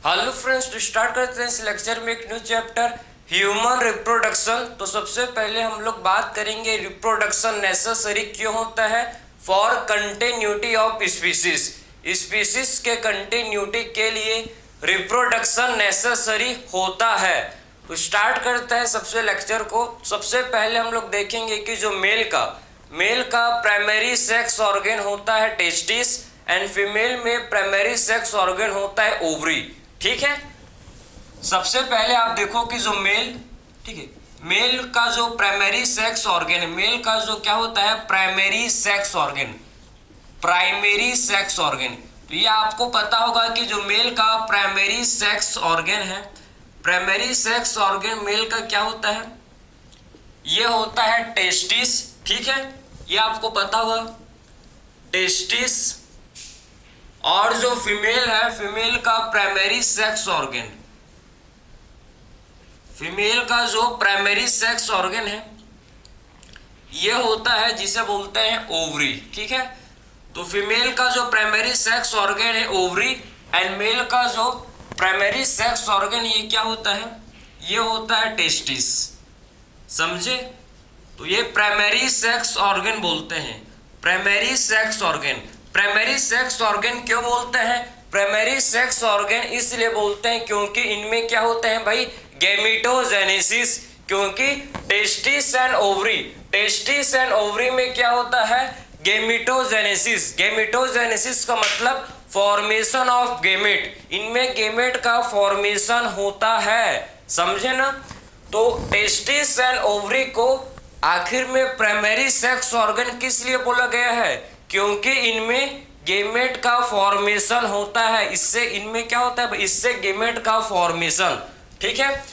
Hello friends, तो start करते हैं इस लेक्चर में एक न्यू चैप्टर ह्यूमन रिप्रोडक्शन। तो सबसे पहले हम लोग बात करेंगे रिप्रोडक्शन नेसेसरी क्यों होता है for continuity of species. Species के कंटिन्यूटी के लिए रिप्रोडक्शन नेसेसरी होता है। तो स्टार्ट करते हैं सबसे लेक्चर को। सबसे पहले हम लोग देखेंगे कि जो मेल का प्राइमरी सेक्स ऑर्गन होता है टेस्टिस एंड फीमेल में प्राइमरी सेक्स ऑर्गन होता है ओवरी। ठीक है, सबसे पहले आप देखो कि जो मेल, ठीक है, मेल का जो प्राइमरी सेक्स ऑर्गन, मेल का जो क्या होता है प्राइमरी सेक्स ऑर्गन, तो ये आपको पता होगा कि जो मेल का प्राइमरी सेक्स ऑर्गन है, प्राइमरी सेक्स ऑर्गन मेल का क्या होता है, ये होता है टेस्टिस। ठीक है, ये आपको पता होगा टेस्टिस। और जो फीमेल है, फीमेल का प्राइमरी सेक्स ऑर्गन, फीमेल का जो प्राइमरी सेक्स ऑर्गन है ये होता है जिसे बोलते हैं ओवरी। ठीक है, तो फीमेल का जो प्राइमरी सेक्स ऑर्गन है ओवरी एंड मेल का जो प्राइमरी सेक्स ऑर्गन ये क्या होता है, ये होता है टेस्टिस। समझे? तो ये प्राइमरी सेक्स ऑर्गन बोलते हैं, primary sex organ. Primary sex organ क्यों बोलते हैं? प्राइमरी सेक्स ऑर्गन इसलिए बोलते हैं क्योंकि इनमें क्या होते हैं भाई, गैमेटोजेनेसिस। क्योंकि testis and ovary, testis and ovary में क्या होता है, गैमेटोजेनेसिस। गैमेटोजेनेसिस का मतलब फॉर्मेशन ऑफ गैमेट, इनमें गैमेट का फॉर्मेशन होता है। समझे ना? तो टेस्टिस एंड ओवरी को आखिर में प्राइमरी सेक्स ऑर्गन किस लिए बोला गया है? क्योंकि इनमें गैमेट का फॉर्मेशन होता है। इससे इनमें क्या होता है, इससे गैमेट का फॉर्मेशन। ठीक है,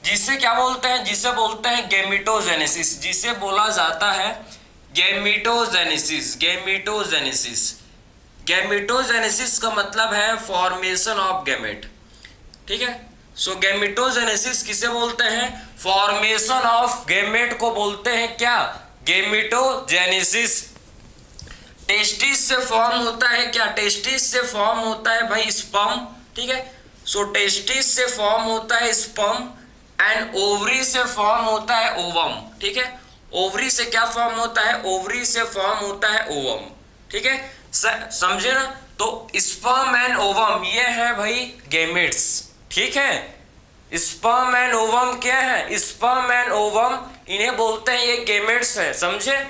जिसे क्या बोलते हैं, जिसे बोलते हैं गैमेटोजेनेसिस, जिसे बोला जाता है गैमेटोजेनेसिस। गैमेटोजेनेसिस, गैमेटोजेनेसिस का मतलब है फॉर्मेशन ऑफ गैमेट। ठीक है, सो गैमेटोजेनेसिस किसे बोलते हैं, फॉर्मेशन ऑफ गैमेट को बोलते हैं क्या, गैमेटोजेनेसिस। टेस्टिस से फॉर्म होता है क्या, टेस्टिस से फॉर्म होता है भाई स्पर्म। ठीक है, सो टेस्टिस से फॉर्म होता है स्पर्म एंड ओवरी से फॉर्म होता है ओवम। ठीक है, ओवरी से क्या फॉर्म होता है, ओवरी से फॉर्म होता है ओवम। ठीक है, समझे ना? तो स्पर्म एंड ओवम ये है भाई गैमेट्स। ठीक है, स्पर्म एंड ओवम क्या है, स्पर्म एंड ओवम इन्हें बोलते हैं, ये गैमेट्स है। समझे?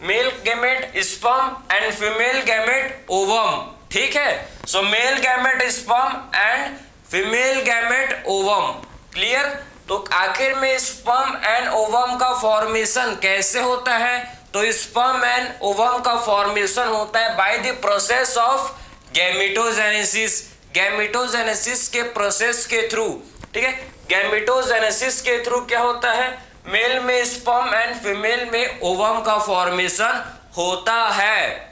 Male gamete sperm and female gamete ovum. ठीक है, so male gamete sperm and female gamete ovum. Clear? तो आखिर में स्पर्म एंड ओवम का फॉर्मेशन कैसे होता है, तो स्पर्म एंड ओवम का फॉर्मेशन होता है by the process of gametogenesis. Gametogenesis के प्रोसेस के थ्रू। ठीक है, गैमेटोजेनेसिस के थ्रू क्या होता है, मेल में स्पर्म एंड फीमेल में ओवम का फॉर्मेशन होता है।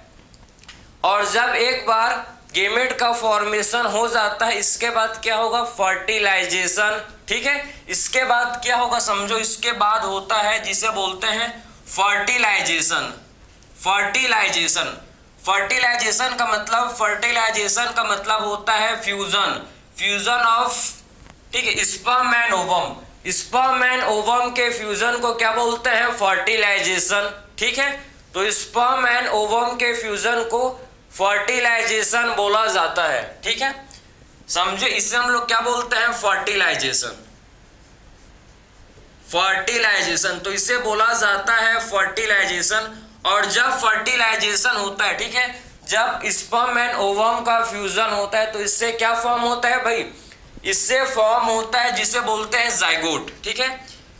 और जब एक बार गैमेट का फॉर्मेशन हो जाता है, इसके बाद क्या होगा, फर्टिलाइजेशन। ठीक है, इसके बाद क्या होगा समझो, इसके बाद होता है जिसे बोलते हैं फर्टिलाइजेशन। फर्टिलाइजेशन, फर्टिलाइजेशन का मतलब, फर्टिलाइजेशन का मतलब होता है फ्यूजन, फ्यूजन ऑफ, ठीक है, sperm and ovum. Sperm and ovum के फ्यूजन को क्या बोलते हैं, फर्टिलाइजेशन। ठीक है, तो स्पर्म एंड ओवम के फ्यूजन को फर्टिलाइजेशन बोला जाता है। ठीक है, समझे? इसे हम लोग क्या बोलते हैं, फर्टिलाइजेशन। फर्टिलाइजेशन, तो इसे बोला जाता है फर्टिलाइजेशन। और जब फर्टिलाइजेशन होता है, ठीक है, जब स्पर्म एंड ओवम का फ्यूजन होता है, तो इससे क्या फॉर्म होता है भाई, इससे फॉर्म होता है जिसे बोलते हैं जाइगोट। ठीक है,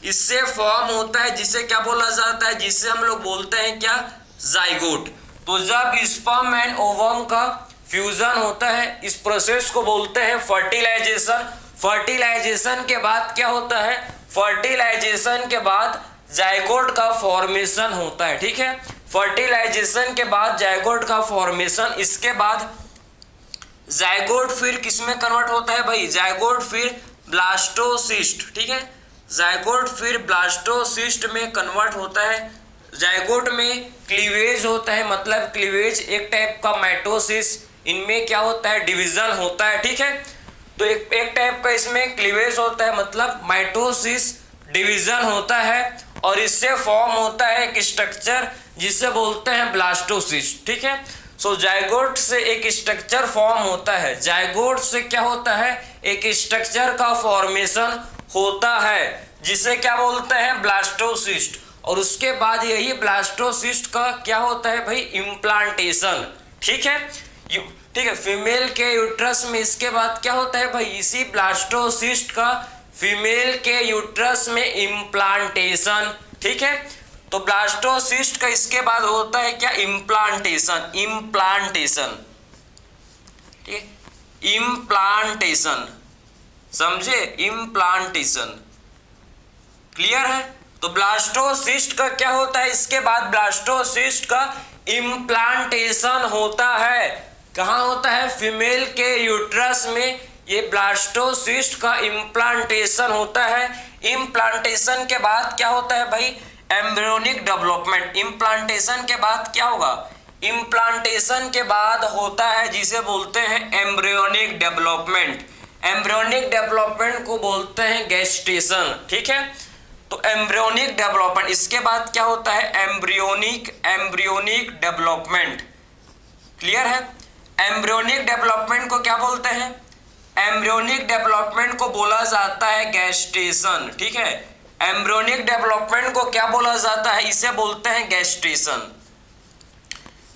इससे फॉर्म होता है जिसे क्या बोला जाता है, जिसे हम लोग बोलते हैं क्या, जाइगोट। तो जब स्पर्म एंड ओवम का फ्यूजन होता है, इस प्रोसेस को बोलते हैं फर्टिलाइजेशन। फर्टिलाइजेशन के बाद क्या होता है, फर्टिलाइजेशन के बाद जाइगोट का फॉर्मेशन होता है। ठीक है, फर्टिलाइजेशन के बाद जाइगोट का फॉर्मेशन, इसके बाद जाइगोट फिर किसमें कन्वर्ट होता है भाई, जाइगोट फिर ब्लास्टोसिस्ट। ठीक है, जाइगोट फिर ब्लास्टोसिस्ट में कन्वर्ट होता है। जाइगोट में क्लीवेज होता है, मतलब क्लीवेज एक टाइप का माइटोसिस, इनमें क्या होता है, डिवीजन होता है। ठीक है, तो एक टाइप का इसमें क्लीवेज होता है, मतलब माइटोसिस डिवीजन होता है, और इससे फॉर्म होता है एक स्ट्रक्चर जिसे बोलते हैं ब्लास्टोसिस्ट। ठीक है, सो जाइगोट से एक स्ट्रक्चर फॉर्म होता है। जाइगोट से क्या होता है, एक स्ट्रक्चर का फॉर्मेशन होता है जिसे क्या बोलते हैं, ब्लास्टोसिस्ट। और उसके बाद यही ब्लास्टोसिस्ट का क्या होता है भाई, इम्प्लांटेशन। ठीक है, ठीक है, फीमेल के यूट्रस में इसके बाद क्या होता है भाई, इसी ब्लास्टोसिस्ट का फीमेल के यूट्रस में इम्प्लांटेशन। ठीक है, तो ब्लास्टोसिस्ट का इसके बाद होता है क्या, इम्प्लांटेशन। इम्प्लांटेशन, ठीक है, इम्प्लांटेशन, समझे, इम्प्लांटेशन, क्लियर है। तो ब्लास्टोसिस्ट का क्या होता है, इसके बाद ब्लास्टोसिस्ट का इम्प्लांटेशन होता है। कहाँ होता है, फीमेल के यूट्रस में ये ब्लास्टोसिस्ट का इम्प्लांटेशन होता है। इम्प्लांटेशन के बाद क्या होता है भाई, एम्ब्रियोनिक डेवलपमेंट। इम्प्लांटेशन के बाद क्या होगा, इम्प्लांटेशन के बाद होता है जिसे बोलते हैं एम्ब्रियोनिक डेवलपमेंट। एम्ब्रियोनिक डेवलपमेंट को बोलते हैं गेस्टेशन। ठीक है, तो एम्ब्रियोनिक डेवलपमेंट, इसके बाद क्या होता है, एम्ब्रियोनिक डेवलपमेंट, क्लियर है। एम्ब्रियोनिक डेवलपमेंट को क्या बोलते हैं, एम्ब्रियोनिक डेवलपमेंट को बोला जाता है गेस्टेशन। ठीक है, एम्ब्रियोनिक डेवलपमेंट को क्या बोला जाता है, इसे बोलते हैं गेस्टेशन।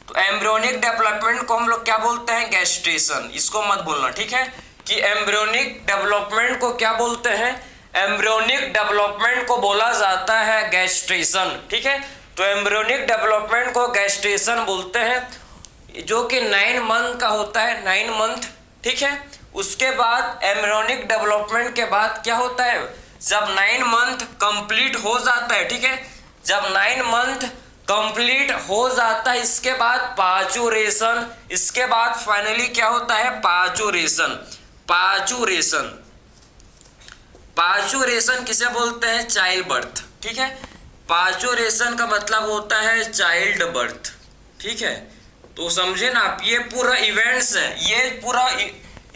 तो एम्ब्रियोनिक डेवलपमेंट को हम लोग क्या बोलते हैं, गेस्टेशन। इसको मत बोलना, ठीक है, कि एम्ब्रियोनिक डेवलपमेंट को क्या बोलते हैं, एम्ब्रियोनिक डेवलपमेंट को बोला जाता है गेस्टेशन। ठीक है, तो एम्ब्रियोनिक डेवलपमेंट को गेस्टेशन बोलते हैं, जो कि 9 मंथ का होता है, 9 मंथ। ठीक है, उसके बाद एम्ब्रियोनिक डेवलपमेंट के बाद क्या होता है, जब 9 मंथ कंप्लीट हो जाता है, ठीक है, जब 9 मंथ कंप्लीट हो जाता है, इसके बाद पाचुरेशन, इसके बाद फाइनली क्या होता है, पाचुरेशन। पाचुरेशन, पाचुरेशन किसे बोलते हैं, चाइल्ड बर्थ। ठीक है, पाचुरेशन का मतलब होता है चाइल्ड बर्थ। ठीक है, तो समझे ना आप, ये पूरा इवेंट्स है, ये पूरा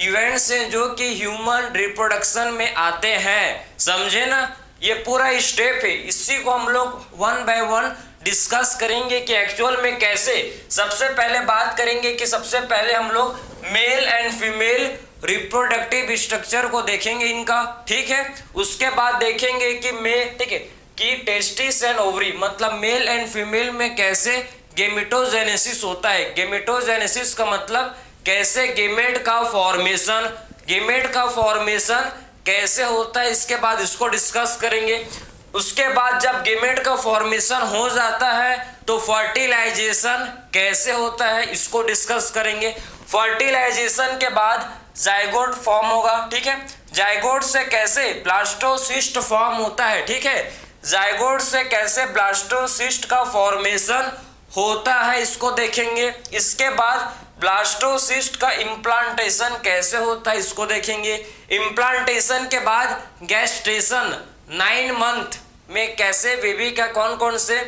इवेंट्स हैं जो कि ह्यूमन रिप्रोडक्शन में आते हैं, समझे ना। ये पूरा स्टेप है, इसी को हम लोग 1 बाय 1 डिस्कस करेंगे कि एक्चुअल में कैसे। सबसे पहले बात करेंगे कि सबसे पहले हम लोग male and female reproductive structure को देखेंगे इनका। ठीक है, उसके बाद देखेंगे कि ठीक है, कि टेस्टिस एंड ओवरी, मतलब मेल एंड फीमेल में कैसे गेमेटोजेनेसिस होता है। गेमेटोजेनेसिस का मतलब कैसे गेमेट का फॉर्मेशन, गेमेट का फॉर्मेशन कैसे होता है, इसके बाद इसको डिस्कस करेंगे। उसके बाद जब गेमेट का फॉर्मेशन हो जाता है तो फर्टिलाइजेशन कैसे होता है, इसको डिस्कस करेंगे। फर्टिलाइजेशन के बाद जाइगोट फॉर्म होगा। ठीक है, जाइगोट से कैसे ब्लास्टोसिस्ट फॉर्म होता है। ठीक है, जाइगोट से कैसे ब्लास्टोसिस्ट का फॉर्मेशन होता है, इसको देखेंगे। इसके बाद ब्लास्टोसिस्ट का इम्प्लांटेशन कैसे होता है, इसको देखेंगे। इम्प्लांटेशन के बाद गेस्टेशन, 9 मंथ में कैसे बेबी का कौन कौन से,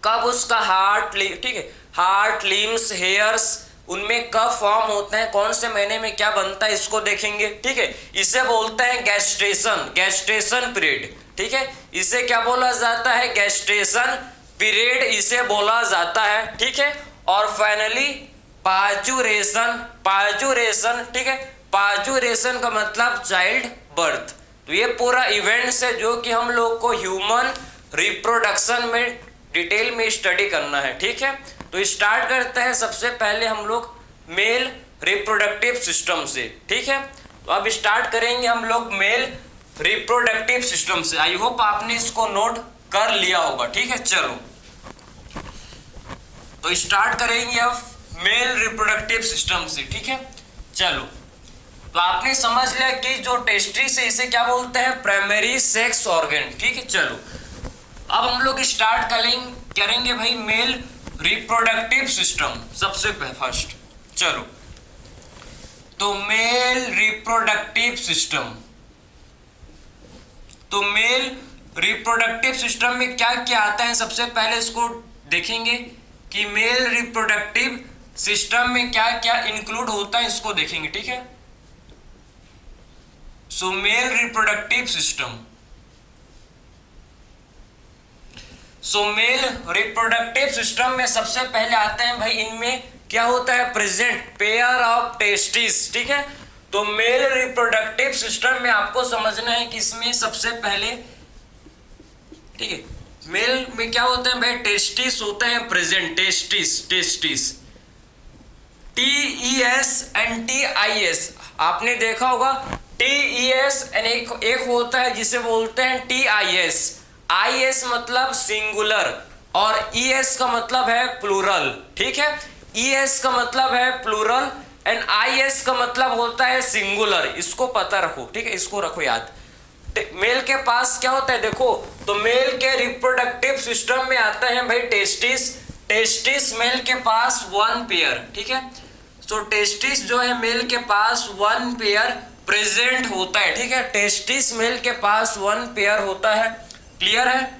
कब उसका हार्ट, ठीक है, हार्ट, लिम्स, हेयर्स, उनमें कब फॉर्म होते हैं, कौन से महीने में क्या बनता है, इसको देखेंगे। ठीक है, इसे बोलते हैं गेस्टेशन, गेस्टेशन पीरियड। ठीक है, इसे क्या बोला जाता है, गेस्टेशन पीरियड इसे बोला जाता है। ठीक है, और फाइनली पाचुरेशन, पाचुरेशन। ठीक है, पाचुरेशन का मतलब चाइल्ड बर्थ। तो ये पूरा इवेंट्स है जो कि हम लोग को ह्यूमन रिप्रोडक्शन में डिटेल में स्टडी करना है। ठीक है, तो स्टार्ट करते हैं सबसे पहले हम लोग मेल रिप्रोडक्टिव सिस्टम से। ठीक है, तो अब स्टार्ट करेंगे हम लोग मेल रिप्रोडक्टिव सिस्टम से। आई होप आपने इसको नोट कर लिया होगा। ठीक है, चलो तो स्टार्ट करेंगे अब मेल रिप्रोडक्टिव सिस्टम से। ठीक है, चलो तो आपने समझ लिया कि जो टेस्टिस है इसे क्या बोलते हैं, प्राइमरी सेक्स ऑर्गन। ठीक है, चलो अब हम लोग स्टार्ट करेंगे भाई मेल रिप्रोडक्टिव सिस्टम सबसे फर्स्ट। चलो तो मेल रिप्रोडक्टिव सिस्टम, तो मेल रिप्रोडक्टिव सिस्टम में क्या क्या आता है, सबसे पहले इसको देखेंगे कि मेल रिप्रोडक्टिव सिस्टम में क्या क्या इंक्लूड होता है, इसको देखेंगे। ठीक है, सो मेल रिप्रोडक्टिव सिस्टम, सो मेल रिप्रोडक्टिव सिस्टम में सबसे पहले आते हैं भाई, इनमें क्या होता है, प्रेजेंट पेयर ऑफ टेस्टिस, ठीक है। तो मेल रिप्रोडक्टिव सिस्टम में आपको समझना है कि इसमें सबसे पहले, ठीक है, मेल में क्या होता है भाई, टेस्टिस होता है प्रेजेंट, टेस्टिस TESNTIS, आपने देखा होगा TES, एक होता है जिसे बोलते हैं TIS, IS मतलब सिंगुलर और ES का मतलब है प्लूरल, ठीक है। ES का मतलब है प्लूरल एंड IS का मतलब होता है सिंगुलर, इसको पता रखो, ठीक है, इसको रखो याद। मेल के पास क्या होता है देखो, तो मेल के रिप्रोडक्टिव सिस्टम में आता है भाई टेस्टिस मेल के पास 1 पेयर, ठीक है। तो टेस्टिस जो है मेल के पास 1 पेयर प्रेजेंट होता है, ठीक है। टेस्टिस मेल के पास 1 पेयर होता है, क्लियर है।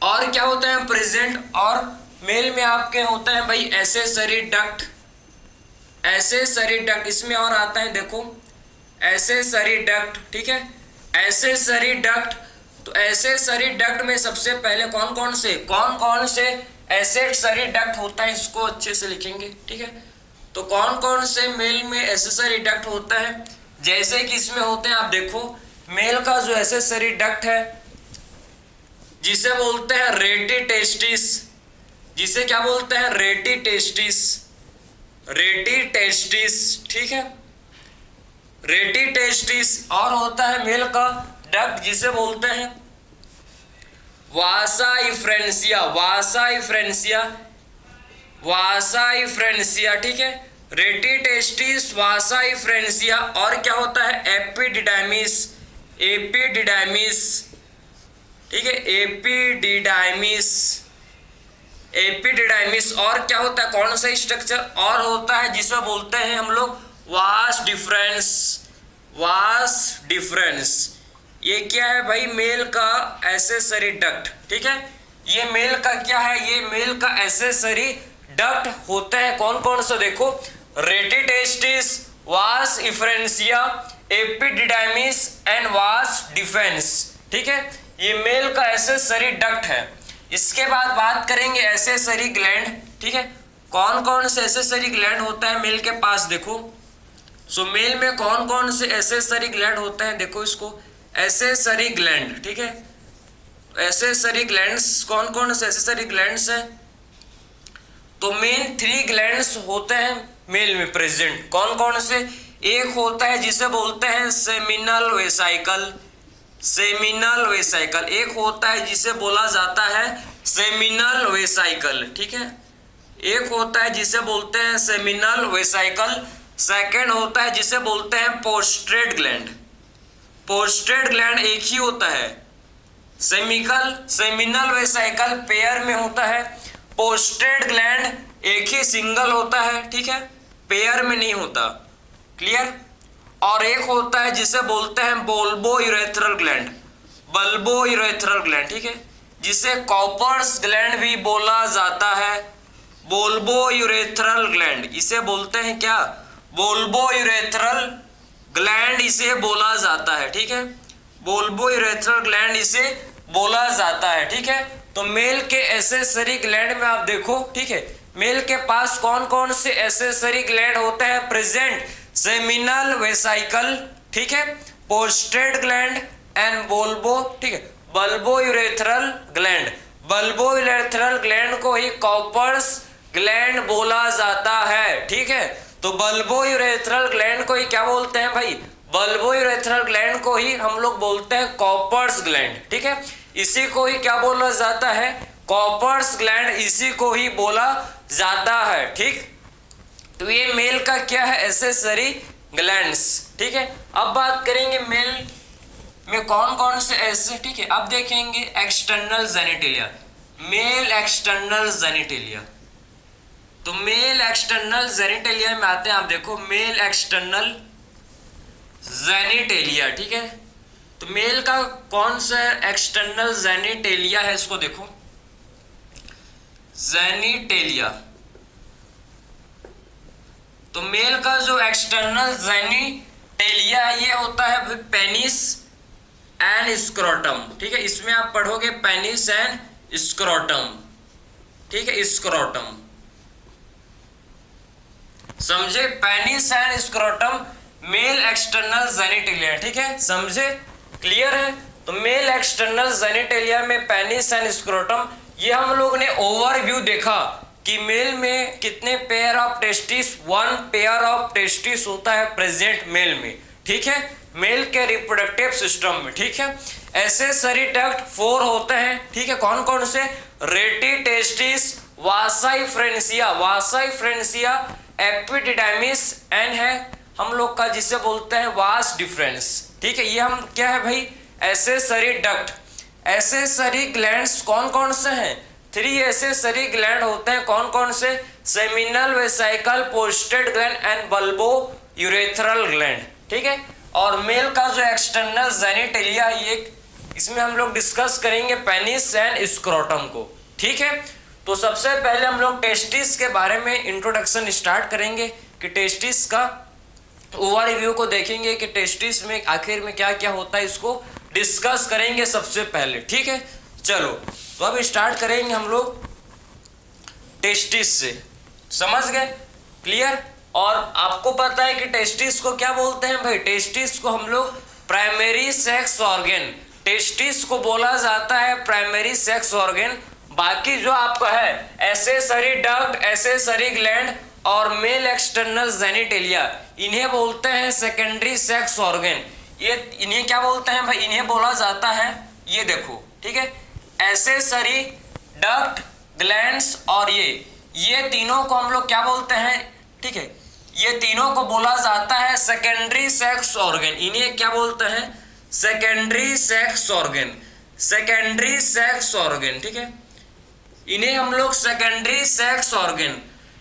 और क्या होता है प्रेजेंट, और मेल में आपके होता है भाई एसेसरी डक्ट, इसमें और आता है देखो एसेसरी डक्ट, ठीक है, एसेसरी डक्ट। तो एसेसरी डक्ट में सबसे पहले कौन कौन से एसेसरी डक्ट होता है, इसको अच्छे से लिखेंगे, ठीक है। तो कौन कौन से मेल में एसेसरी डक्ट होता है, जैसे कि इसमें होते हैं, आप देखो मेल का जो एसेसरी डक्ट है जिसे बोलते हैं रेटी टेस्टिस, जिसे क्या बोलते हैं रेटी टेस्टिस, ठीक है, रेटी टेस्टिस। और होता है मेल का डक्ट जिसे बोलते हैं वासा इफ्रेंसिया, ठीक है, रेटी टेस्टिस, वासा इफ्रेंसिया। और क्या होता है एपिडिडाइमिस, ठीक है, एपिडिडाइमिस। और क्या होता है, कौन सा स्ट्रक्चर और होता है जिसे बोलते हैं हम लोग वास डिफरेंस। ये क्या है भाई, मेल का एसेसरी डक्ट, ठीक है। ये मेल का क्या है, ये मेल का एसेसरी डक्ट होता है। कौन कौन सा देखो, रेटी टेस्टिस, वास इफ्रेंसिया, एपिडिडाइमिस एंड वास डिफेंस, ठीक है, ये मेल का एसेसरी डक्ट है। इसके बाद बात करेंगे एसेसरी ग्लैंड, ठीक है। कौन कौन से एसेसरी ग्लैंड होता है मेल के पास देखो, सो मेल में कौन कौन से एसेसरी ग्लैंड होते हैं देखो, इसको एसेसरी ग्लैंड, ठीक है। एसेसरी ग्लैंड्स, कौन कौन से एसेसरी ग्लैंड्स हैं, तो मेन 3 ग्लैंड्स होते हैं मेल में प्रेजेंट। कौन कौन से, एक होता है जिसे बोलते हैं सेमिनल वेसाइकल, एक होता है जिसे बोला जाता है सेमिनल वेसाइकल, ठीक है, एक होता है जिसे बोलते हैं सेमिनल वेसाइकल। सेकंड होता है जिसे बोलते हैं पोस्ट्रेट ग्लैंड एक ही होता है, सेमिनल वेसाइकल पेयर में होता है, पोस्ट्रेट ग्लैंड एक ही सिंगल होता है, ठीक है, पेयर में नहीं होता, क्लियर। और एक होता है जिसे बोलते हैं बल्बो यूरेथ्रल ग्लैंड, ठीक है, जिसे कॉपर्स ग्लैंड भी बोला जाता है, बल्बो यूरेथ्रल ग्लैंड, इसे बोलते हैं क्या, बल्बो यूरेथ्रल ग्लैंड इसे बोला जाता है, ठीक है, बल्बो यूरेथ्रल ग्लैंड इसे बोला जाता है, ठीक है। तो मेल के एसेसरी ग्लैंड में आप देखो, ठीक है, मेल के पास कौन कौन से एसेसरी ग्लैंड होते हैं प्रेजेंट, सेमिनल वेसाइकल, ठीक है, पोस्ट्रेट ग्लैंड एंड बल्बो, ठीक है, बल्बो यूरेथ्रल ग्लैंड को ही कॉपर्स ग्लैंड बोला जाता है, ठीक है। तो बल्बो यूरेथ्रल ग्लैंड को ही क्या बोलते हैं भाई, बल्बो यूरेथ्रल ग्लैंड को ही हम लोग बोलते हैं कॉपर्स ग्लैंड, ठीक है, इसी को ही क्या बोला जाता है, कॉपर्स ग्लैंड, इसी को ही बोला जाता है, ठीक। तो ये मेल का क्या है, एसेसरी ग्लैंड्स, ठीक है। अब बात करेंगे मेल में कौन कौन से ऐसे, ठीक है। अब देखेंगे external genitalia, male external genitalia. तो मेल एक्सटर्नल जेनिटेलिया में आते हैं, आप देखो मेल एक्सटर्नल जेनिटेलिया, ठीक है। तो मेल का कौन सा एक्सटर्नल जेनिटेलिया है, इसको देखो, जेनिटेलिया। तो मेल का जो एक्सटर्नल टेलिया ये होता है पेनिस एंड स्क्रोटम, ठीक है, इसमें आप पढ़ोगे पेनिस एंड स्क्रोटम, ठीक है, स्क्रोटम, समझे, penis and scrotum male external genitalia, ठीक है, समझे, क्लियर है। तो मेल एक्सटर्नल जेनिटेलिया में पेनिस एंड स्क्रोटम, ये हम लोग ने ओवरव्यू देखा कि मेल में कितने pair of testis, 1 pair of testis होता है प्रेजेंट मेल में, ठीक है, मेल के रिप्रोडक्टिव सिस्टम में, ठीक है। एसेसरी डक्ट 4 होते हैं, ठीक है, कौन कौन से, रेटी टेस्टिस, वासाई फ्रेंसिया, एपिडिडाइमिस एंड है हम लोग का जिसे बोलते हैं वास डिफरेंस, ठीक है। ये हम क्या है भाई, एसेसरी डक्ट। एसेसरी ग्लैंड्स कौन कौन से हैं, 3 एसेसरी ग्लैंड होते हैं, कौन कौन से, seminal vesicle, posted gland and bulbo urethral gland, ठीक है। और मेल का जो एक्सटर्नल जेनिटेलिया, ये इसमें हम लोग डिस्कस करेंगे पेनिस एंड स्क्रोटम को, ठीक है। तो सबसे पहले हम लोग टेस्टिस के बारे में इंट्रोडक्शन स्टार्ट करेंगे कि टेस्टिस का ओवरव्यू को देखेंगे कि टेस्टिस में आखिर में क्या क्या होता है, इसको डिस्कस करेंगे सबसे पहले, ठीक है। चलो तो अब स्टार्ट करेंगे हम लोग टेस्टिस से, समझ गए, क्लियर। और आपको पता है कि टेस्टिस को क्या बोलते हैं भाई, टेस्टिस को हम लोग प्राइमरी सेक्स ऑर्गन, टेस्टिस को बोला जाता है प्राइमरी सेक्स ऑर्गन। बाकी जो आपका है एसेसरी डक्ट, एसेसरी ग्लैंड और मेल एक्सटर्नल जेनिटेलिया, इन्हें बोलते हैं सेकेंडरी सेक्स ऑर्गन। ये इन्हें क्या बोलते हैं भाई, इन्हें बोला जाता है, ये देखो, ठीक है, एसेसरी डक्ट, ग्लैंड्स और ये तीनों को हम लोग क्या बोलते हैं, ठीक है, ये तीनों को बोला जाता है सेकेंडरी सेक्स ऑर्गन। इन्हें क्या बोलते हैं, secondary sex organ, secondary sex organ, ठीक है, इन्हें हम लोग secondary sex organ,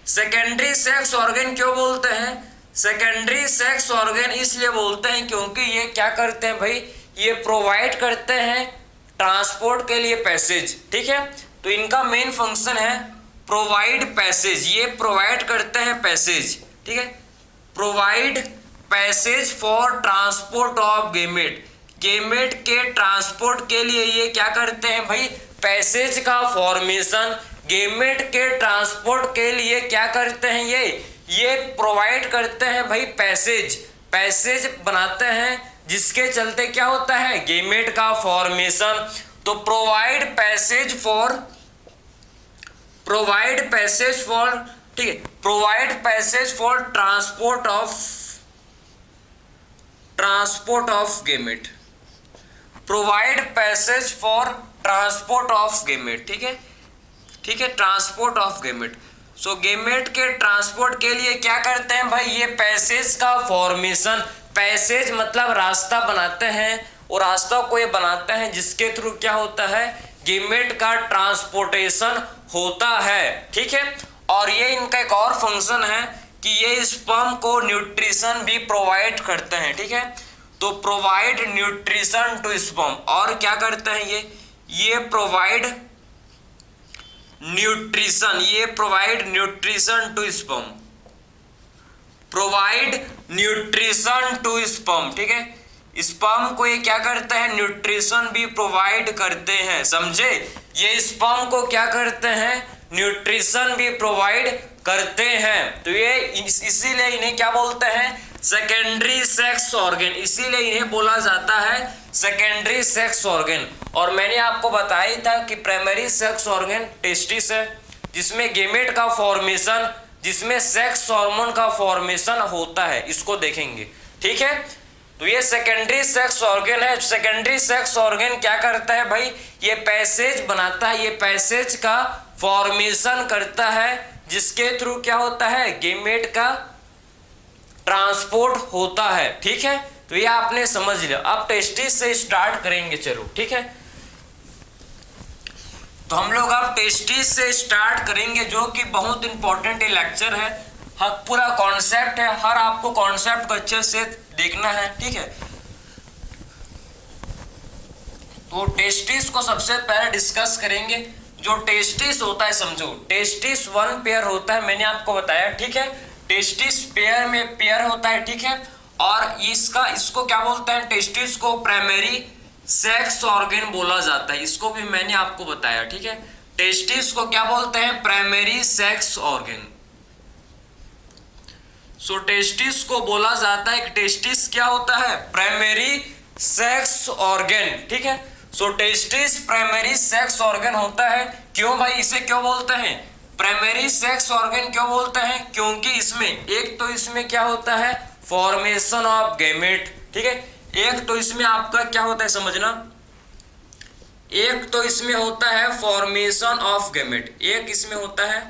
secondary sex organ क्यों बोलते हैं, सेकेंडरी सेक्स ऑर्गन इसलिए बोलते हैं क्योंकि ये क्या करते हैं भाई, ये प्रोवाइड करते हैं ट्रांसपोर्ट के लिए पैसेज, ठीक है। तो इनका मेन फंक्शन है प्रोवाइड पैसेज, ये प्रोवाइड करते हैं पैसेज, ठीक है, provide passage for transport of gamete, gamete के ट्रांसपोर्ट के लिए ये क्या करते हैं भाई, पैसेज का फॉर्मेशन, गेमेट के ट्रांसपोर्ट के लिए क्या करते हैं, ये प्रोवाइड करते हैं भाई पैसेज, पैसेज बनाते हैं जिसके चलते क्या होता है, गेमेट का फॉर्मेशन। तो प्रोवाइड पैसेज फॉर, ठीक है, provide passage for transport of gamete, provide passage for transport of gamete, ठीक है, ठीक है, transport of gamete. So gamete के ट्रांसपोर्ट के लिए क्या करते हैं भाई, ये पैसेज का फॉर्मेशन, पैसेज मतलब रास्ता बनाते हैं, और रास्ता को ये बनाते हैं जिसके थ्रू क्या होता है, गेमेट का ट्रांसपोर्टेशन होता है, ठीक है। और ये इनका एक और फंक्शन है कि ये स्पर्म को न्यूट्रिशन भी प्रोवाइड करते हैं, ठीक है। तो प्रोवाइड न्यूट्रिशन टू स्पर्म, और क्या करते हैं ये प्रोवाइड न्यूट्रिशन, ये provide nutrition to sperm, provide nutrition to sperm, ठीक है, स्पर्म को ये क्या करते हैं, न्यूट्रिशन भी प्रोवाइड करते हैं, समझे, ये स्पर्म को क्या करते हैं, न्यूट्रिशन भी प्रोवाइड करते हैं। तो ये इसीलिए इन्हें क्या बोलते हैं, सेकेंडरी सेक्स ऑर्गन, इसीलिए इन्हें बोला जाता है सेकेंडरी सेक्स ऑर्गन। और मैंने आपको बताया था कि प्राइमरी सेक्स ऑर्गन टेस्टिस है, जिसमें गेमेट का फॉर्मेशन, जिसमें सेक्स हार्मोन का फॉर्मेशन होता है, इसको देखेंगे, ठीक है। तो ये सेकेंडरी सेक्स ऑर्गन है। सेकेंडरी सेक्स ऑर्गन क्या करता है भाई, ये पैसेज बनाता है, ये पैसेज का फॉर्मेशन करता है, जिसके थ्रू क्या होता है, गेमेट का ट्रांसपोर्ट होता है, ठीक है। तो ये आपने समझ लिया। अब टेस्टिस से स्टार्ट करेंगे, चलो ठीक है। तो हम लोग अब टेस्टिस से स्टार्ट करेंगे, जो कि बहुत इंपॉर्टेंट लेक्चर है, हर पूरा कॉन्सेप्ट है, हर आपको कॉन्सेप्ट को अच्छे से देखना है, ठीक है। तो टेस्टिस को सबसे पहले डिस्कस करेंगे। जो टेस्टिस होता है, समझो, टेस्टिस 1 पेयर होता है, मैंने आपको बताया, ठीक है। टेस्टिस पेयर में पेयर होता है, ठीक है। और इसको क्या बोलते हैं, टेस्टिस को प्राइमरी सेक्स ऑर्गन बोला जाता है, इसको भी मैंने आपको बताया, ठीक है। टेस्टिस को क्या बोलते हैं, प्राइमरी सेक्स ऑर्गन। सो टेस्टिस को बोला जाता है कि टेस्टिस क्या होता है, प्राइमरी सेक्स ऑर्गन, ठीक है। So testis primary sex organ होता है। क्यों भाई इसे क्यों बोलते हैं प्राइमरी सेक्स ऑर्गन, क्यों बोलते हैं, क्योंकि इसमें एक तो इसमें क्या होता है, फॉर्मेशन ऑफ गैमेट, ठीक है। एक तो इसमें आपका क्या होता है समझना, एक तो इसमें होता है फॉर्मेशन ऑफ गैमेट, एक इसमें होता है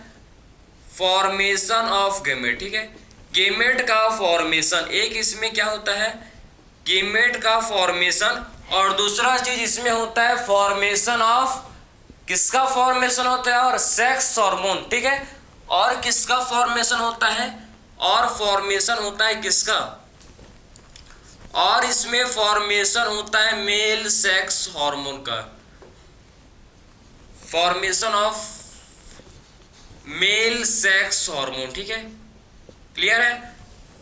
फॉर्मेशन ऑफ गैमेट, ठीक है। गैमेट का फॉर्मेशन, एक इसमें क्या होता है, गैमेट का फॉर्मेशन, और दूसरा चीज इसमें होता है फॉर्मेशन ऑफ, किसका फॉर्मेशन होता है, और सेक्स हार्मोन, ठीक है। और किसका फॉर्मेशन होता है, और फॉर्मेशन होता है किसका, और इसमें फॉर्मेशन होता है मेल सेक्स हार्मोन का, formation of male sex hormone, ठीक है। क्लियर है,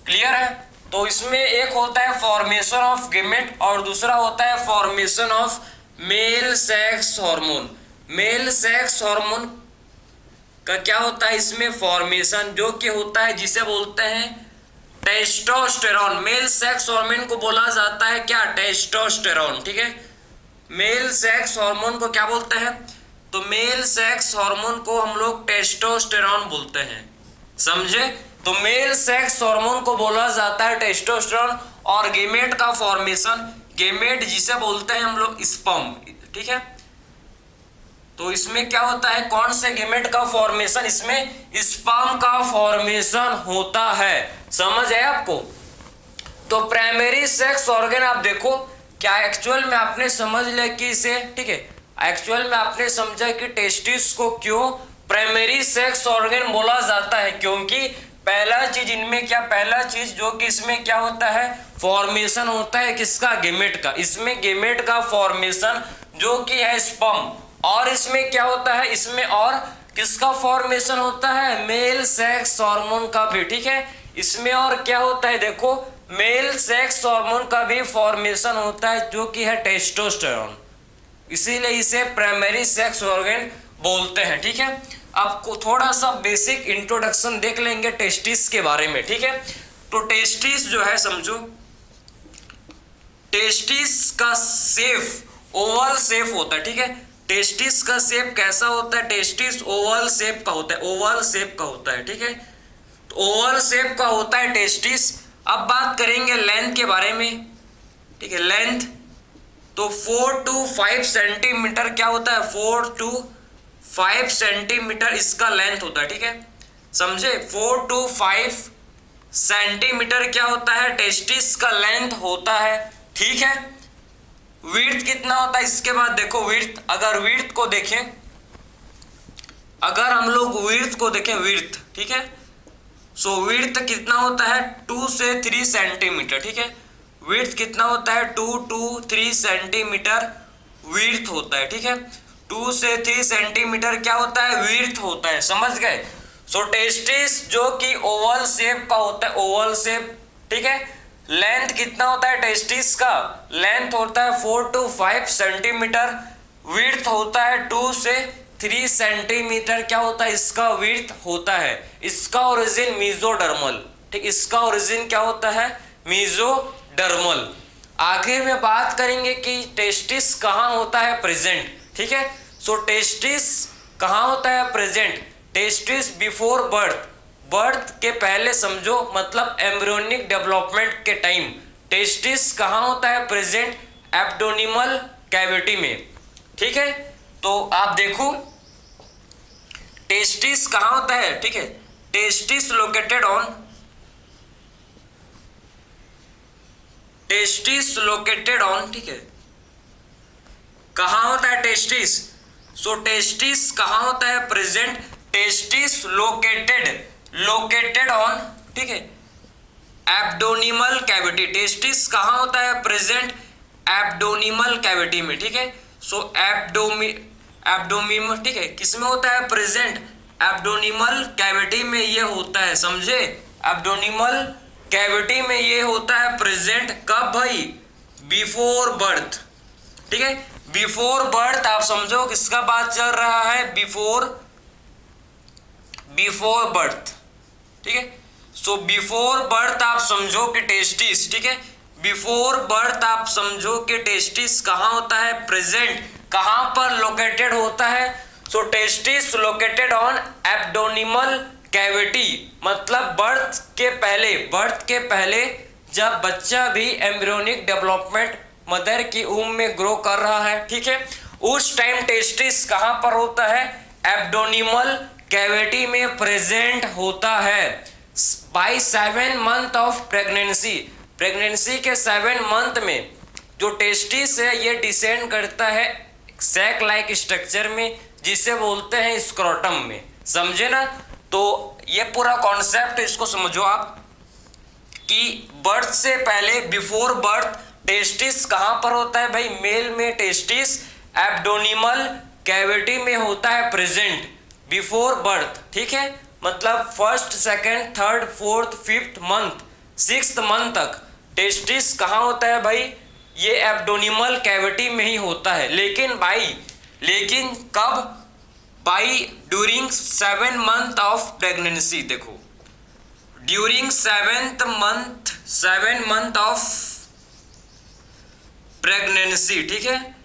क्लियर है। तो इसमें एक होता है फॉर्मेशन ऑफ गैमेट और दूसरा होता है formation of male sex hormone. Male sex hormone का क्या होता है, इसमें फॉर्मेशन जो कि होता है जिसे बोलते हैं टेस्टोस्टेरॉन। मेल सेक्स हार्मोन को बोला जाता है क्या, टेस्टोस्टेरॉन, ठीक है। मेल सेक्स हार्मोन को क्या बोलते हैं, तो मेल सेक्स हार्मोन को हम लोग टेस्टोस्टेरॉन बोलते हैं, समझे। तो मेल सेक्स हार्मोन को बोला जाता है टेस्टोस्टेरॉन, और गैमेट का फॉर्मेशन, गैमेट जिसे बोलते हैं हम लोग स्पर्म, ठीक है। तो इसमें क्या होता है, कौन से गैमेट का फॉर्मेशन, इसमें स्पर्म का फॉर्मेशन होता है, समझ है आपको। तो प्राइमरी सेक्स ऑर्गन आप देखो क्या एक्चुअल में आपने समझ लिया कि इसे, ठीक है, एक्चुअल में आपने समझा कि टेस्टिस को क्यों प्राइमरी सेक्स ऑर्गन बोला जाता है, क्योंकि पहला चीज इनमें क्या, पहला चीज जो कि इसमें क्या होता है, फॉर्मेशन होता है किसका, गैमेट का। इसमें गैमेट का फॉर्मेशन जो कि है स्पर्म, और इसमें क्या होता है, इसमें और किसका फॉर्मेशन होता है, मेल सेक्स हार्मोन का भी, ठीक है। इसमें और क्या होता है, देखो मेल सेक्स हार्मोन का भी फॉर्मेशन होता है जो कि है टेस्टोस्टेरॉन, इसीलिए इसे प्राइमरी सेक्स ऑर्गन बोलते हैं, ठीक है। आपको थोड़ा सा बेसिक इंट्रोडक्शन देख लेंगे टेस्टिस के बारे में, ठीक है। तो टेस्टिस जो है समझो, टेस्टिस का शेप ओवल शेप होता है, ठीक है। टेस्टिस का शेप कैसा होता है, टेस्टिस ओवल शेप का होता है, ओवल शेप का होता है, ठीक है। तो ओवल शेप का होता है टेस्टिस। अब बात करेंगे लेंथ के बारे में, ठीक है। लेंथ तो 4 to 5 सेंटीमीटर क्या होता है, 4 to 5 सेंटीमीटर इसका लेंथ होता है, ठीक है, समझे। 4 to 5 सेंटीमीटर क्या होता है, टेस्टिस का लेंथ होता है, ठीक है। विड्थ कितना होता है, इसके बाद देखो विड्थ, अगर विड्थ को देखें, अगर हम लोग विड्थ को देखें, विड्थ, ठीक है। सो विड्थ कितना होता है, 2 से 3 सेंटीमीटर, ठीक है। विड्थ कितना होता है, 2 to 3 सेंटीमीटर विड्थ होता है, ठीक है। 2 से 3 सेंटीमीटर क्या होता है, विड्थ होता है, समझ गए। सो टेस्टिस जो कि ओवल शेप का होता है, ओवल शेप, ठीक है। लेंथ कितना होता है टेस्टिस का, लेंथ होता है 4 to 5 सेंटीमीटर, विड्थ होता है 2 से 3 सेंटीमीटर क्या होता है, इसका विड्थ होता है। इसका ओरिजिन मीजोडर्मल, ठीक, इसका ओरिजिन क्या होता है, मीजोडर्मल। आगे में बात करेंगे कि टेस्टिस कहाँ होता है, प्रेजेंट, ठीक है। सो टेस्टिस कहाँ होता है, present. Testis before birth, birth के पहले समझो, मतलब एम्ब्रियोनिक डेवलपमेंट के टाइम टेस्टिस कहाँ होता है, प्रेजेंट एब्डोमिनल कैविटी में, ठीक है। तो आप देखो टेस्टिस कहाँ होता है, ठीक है। Testis located on, testis located on, ठीक है। कहाँ होता है टेस्टिस, सो टेस्टिस कहाँ होता है, प्रेजेंट टेस्टिस लोकेटेड ऑन, ठीक है, एब्डोमिनल कैविटी। टेस्टिस कहाँ होता है, प्रेजेंट एब्डोमिनल कैविटी में, ठीक है। सो एब्डोमिनल, ठीक है, किसमें होता है, प्रेजेंट एब्डोमिनल कैविटी में ये होता है, समझे। एब्डोमिनल कैविटी में ये होता है प्रेजेंट कब भाई? Before birth. ठीक है, बिफोर बर्थ आप समझो किसका बात चल रहा है? Before birth. ठीक है, सो बिफोर बर्थ आप समझो कि टेस्टिस। ठीक है, बिफोर बर्थ आप समझो कि टेस्टिस कहाँ होता है? प्रेजेंट। कहाँ पर लोकेटेड होता है? So testis located on abdominal cavity, मतलब बर्थ के पहले जब बच्चा भी एम्ब्रियोनिक डेवलपमेंट मदर की वूम्ब में ग्रो कर रहा है, ठीक है, उस टाइम टेस्टिस कहाँ पर होता है? एब्डोमिनल कैविटी में प्रेजेंट होता है। बाय 7 मंथ ऑफ प्रेगनेंसी के 7 मंथ में जो टेस्टिस है ये डिसेंड करता है सैक लाइक स्ट्रक्चर में, जिसे बोलते हैं स्क्रोटम में। समझे ना? तो ये पूरा कॉन्सेप्ट इसको समझो आप कि बर्थ से पहले बिफोर बर्थ टेस्टिस कहाँ पर होता है भाई? मेल में टेस्टिस एब्डोमिनल कैविटी में होता है प्रेजेंट बिफोर बर्थ। ठीक है, मतलब first, second, third, fourth, fifth month, 6th month तक टेस्टिस कहाँ होता है भाई? ये एब्डोमिनल कैविटी में ही होता है। लेकिन कब? By during 7 month of pregnancy. देखो, ड्यूरिंग 7 मंथ ऑफ प्रेगनेंसी, ठीक है,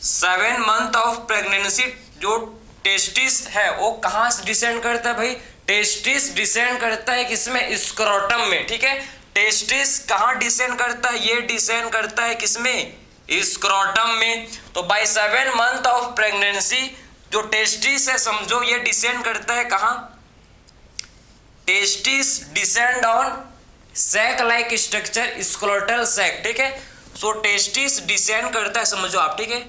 7 मंथ ऑफ प्रेगनेंसी जो टेस्टिस है वो कहाँ डिसेंड करता है भाई? टेस्टिस डिसेंड करता है किसमें? स्क्रोटम में। ठीक है, टेस्टिस कहाँ डिसेंड करता है? ये डिसेंड करता है किसमें? स्क्रोटम में। तो बाय 7 मंथ ऑफ प्रेगनेंसी जो टेस्टिस है समझो ये डिसेंड करता है कहाँ? Testis descend on sac like structure scrotal sac. ठीक है, सो टेस्टिस डिसेंड करता है, समझो आप। ठीक है,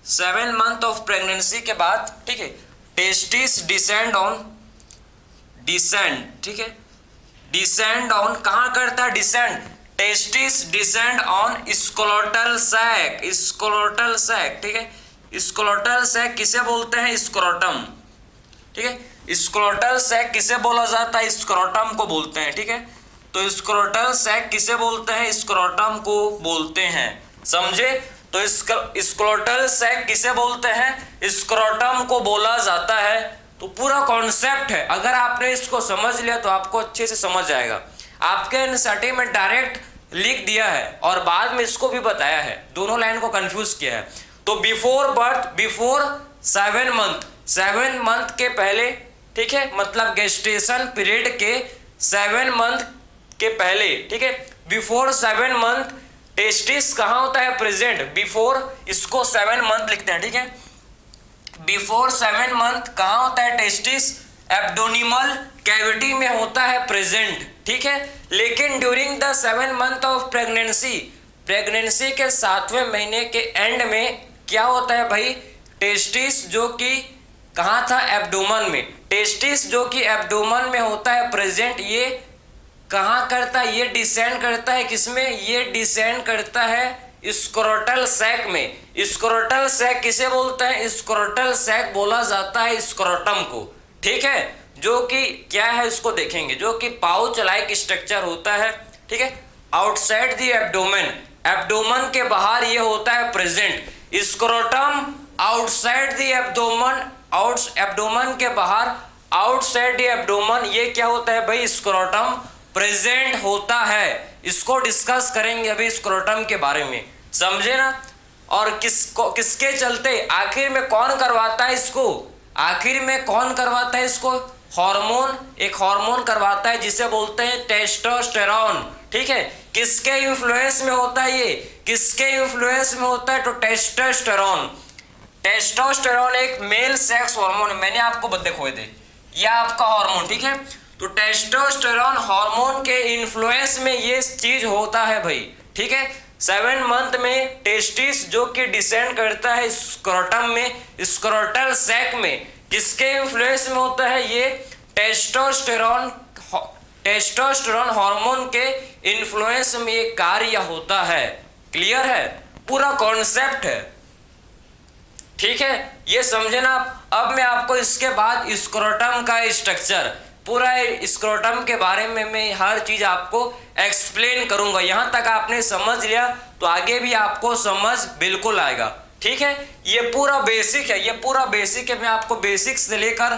7 मंथ ऑफ प्रेगनेंसी के बाद, ठीक है, टेस्टिस ठीक है, डिसेंड ऑन कहाँ करता है? Descend, testis descend on scrotal sac. ठीक है, स्क्रोटल सैक किसे बोलते हैं? स्क्रोटम। ठीक है, स्क्रोटल सैक किसे बोला जाता है? स्क्रोटम को बोलते हैं। ठीक है, तो स्क्रोटल सैक किसे बोलते हैं? स्क्रोटम को बोलते हैं। समझे? तो स्क्रोटल सैक किसे बोलते हैं? स्क्रोटम को बोला जाता है। तो पूरा कॉन्सेप्ट है, अगर आपने इसको समझ लिया तो आपको अच्छे से समझ आएगा। आपके एनसीईआरटी में डायरेक्ट लिख दिया है और बाद में इसको भी बताया है, दोनों लाइन को कंफ्यूज किया है। तो बिफोर बर्थ, बिफोर 7 मंथ के पहले, ठीक है, मतलब गेस्टेशन पीरियड के 7 मंथ के पहले, ठीक है, बिफोर 7 मंथ टेस्टिस कहाँ होता है? प्रेजेंट। बिफोर, इसको 7 मंथ लिखते हैं। ठीक है, बिफोर 7 मंथ कहाँ होता है टेस्टिस? एब्डोमिनल कैविटी में होता है प्रेजेंट। ठीक है, लेकिन during the 7 month of pregnancy के 7वें महीने के एंड में क्या होता है भाई? टेस्टिस जो कि कहाँ था? एब्डोमन में। टेस्टिस जो कि एब्डोमन में होता है प्रेजेंट, ये कहाँ करता है? ये डिसेंड करता है किसमें? ये डिसेंड करता है स्क्रोटल सैक में। स्क्रोटल सैक किसे बोलते हैं? स्क्रोटल सैक बोला जाता है स्क्रोटम को। ठीक है, जो कि क्या है इसको देखेंगे, जो कि पाउच लाइक स्ट्रक्चर होता है। ठीक है, आउटसाइड द एब्डोमेन के बाहर ये होता है present. Scrotum outside the abdomen के बाहर, आउटसाइड द एब्डोमेन, ये क्या होता है भाई? स्क्रोटम प्रेजेंट होता है। इसको डिस्कस करेंगे अभी स्क्रोटम के बारे में, समझे ना? और किसके चलते आखिर में कौन करवाता है इसको? आखिर में कौन करवाता है इसको? हार्मोन, एक हार्मोन करवाता है जिसे बोलते हैं टेस्टोस्टेरोन। ठीक है, किसके इन्फ्लुएंस में होता है ये? किसके इन्फ्लुएंस में होता है? तो टेस्टोस्टेरोन। टेस्टोस्टेरोन एक मेल सेक्स हार्मोन है, मैंने आपको देखो दे, यह आपका हार्मोन। ठीक है, तो टेस्टोस्टेरोन हार्मोन के इन्फ्लुएंस में ये चीज होता है भाई। ठीक है, 7 मंथ में टेस्टिस जो कि डिसेंड करता है स्क्रोटम में, स्क्रोटल सैक में, किसके इन्फ्लुएंस में होता है? ये टेस्टोस्टेरोन हार्मोन के इन्फ्लुएंस में ये कार्य होता है। क्लियर है? पूरा कॉन्सेप्ट है। ठीक है, ये समझे ना? अब मैं आपको इसके बाद स्क्रोटम का स्ट्रक्चर पूरा स्क्रोटम के बारे में मैं हर चीज आपको एक्सप्लेन करूंगा। यहां तक आपने समझ लिया तो आगे भी आपको समझ बिल्कुल आएगा, ठीक है। ये पूरा बेसिक है, ये पूरा बेसिक है, मैं आपको बेसिक से लेकर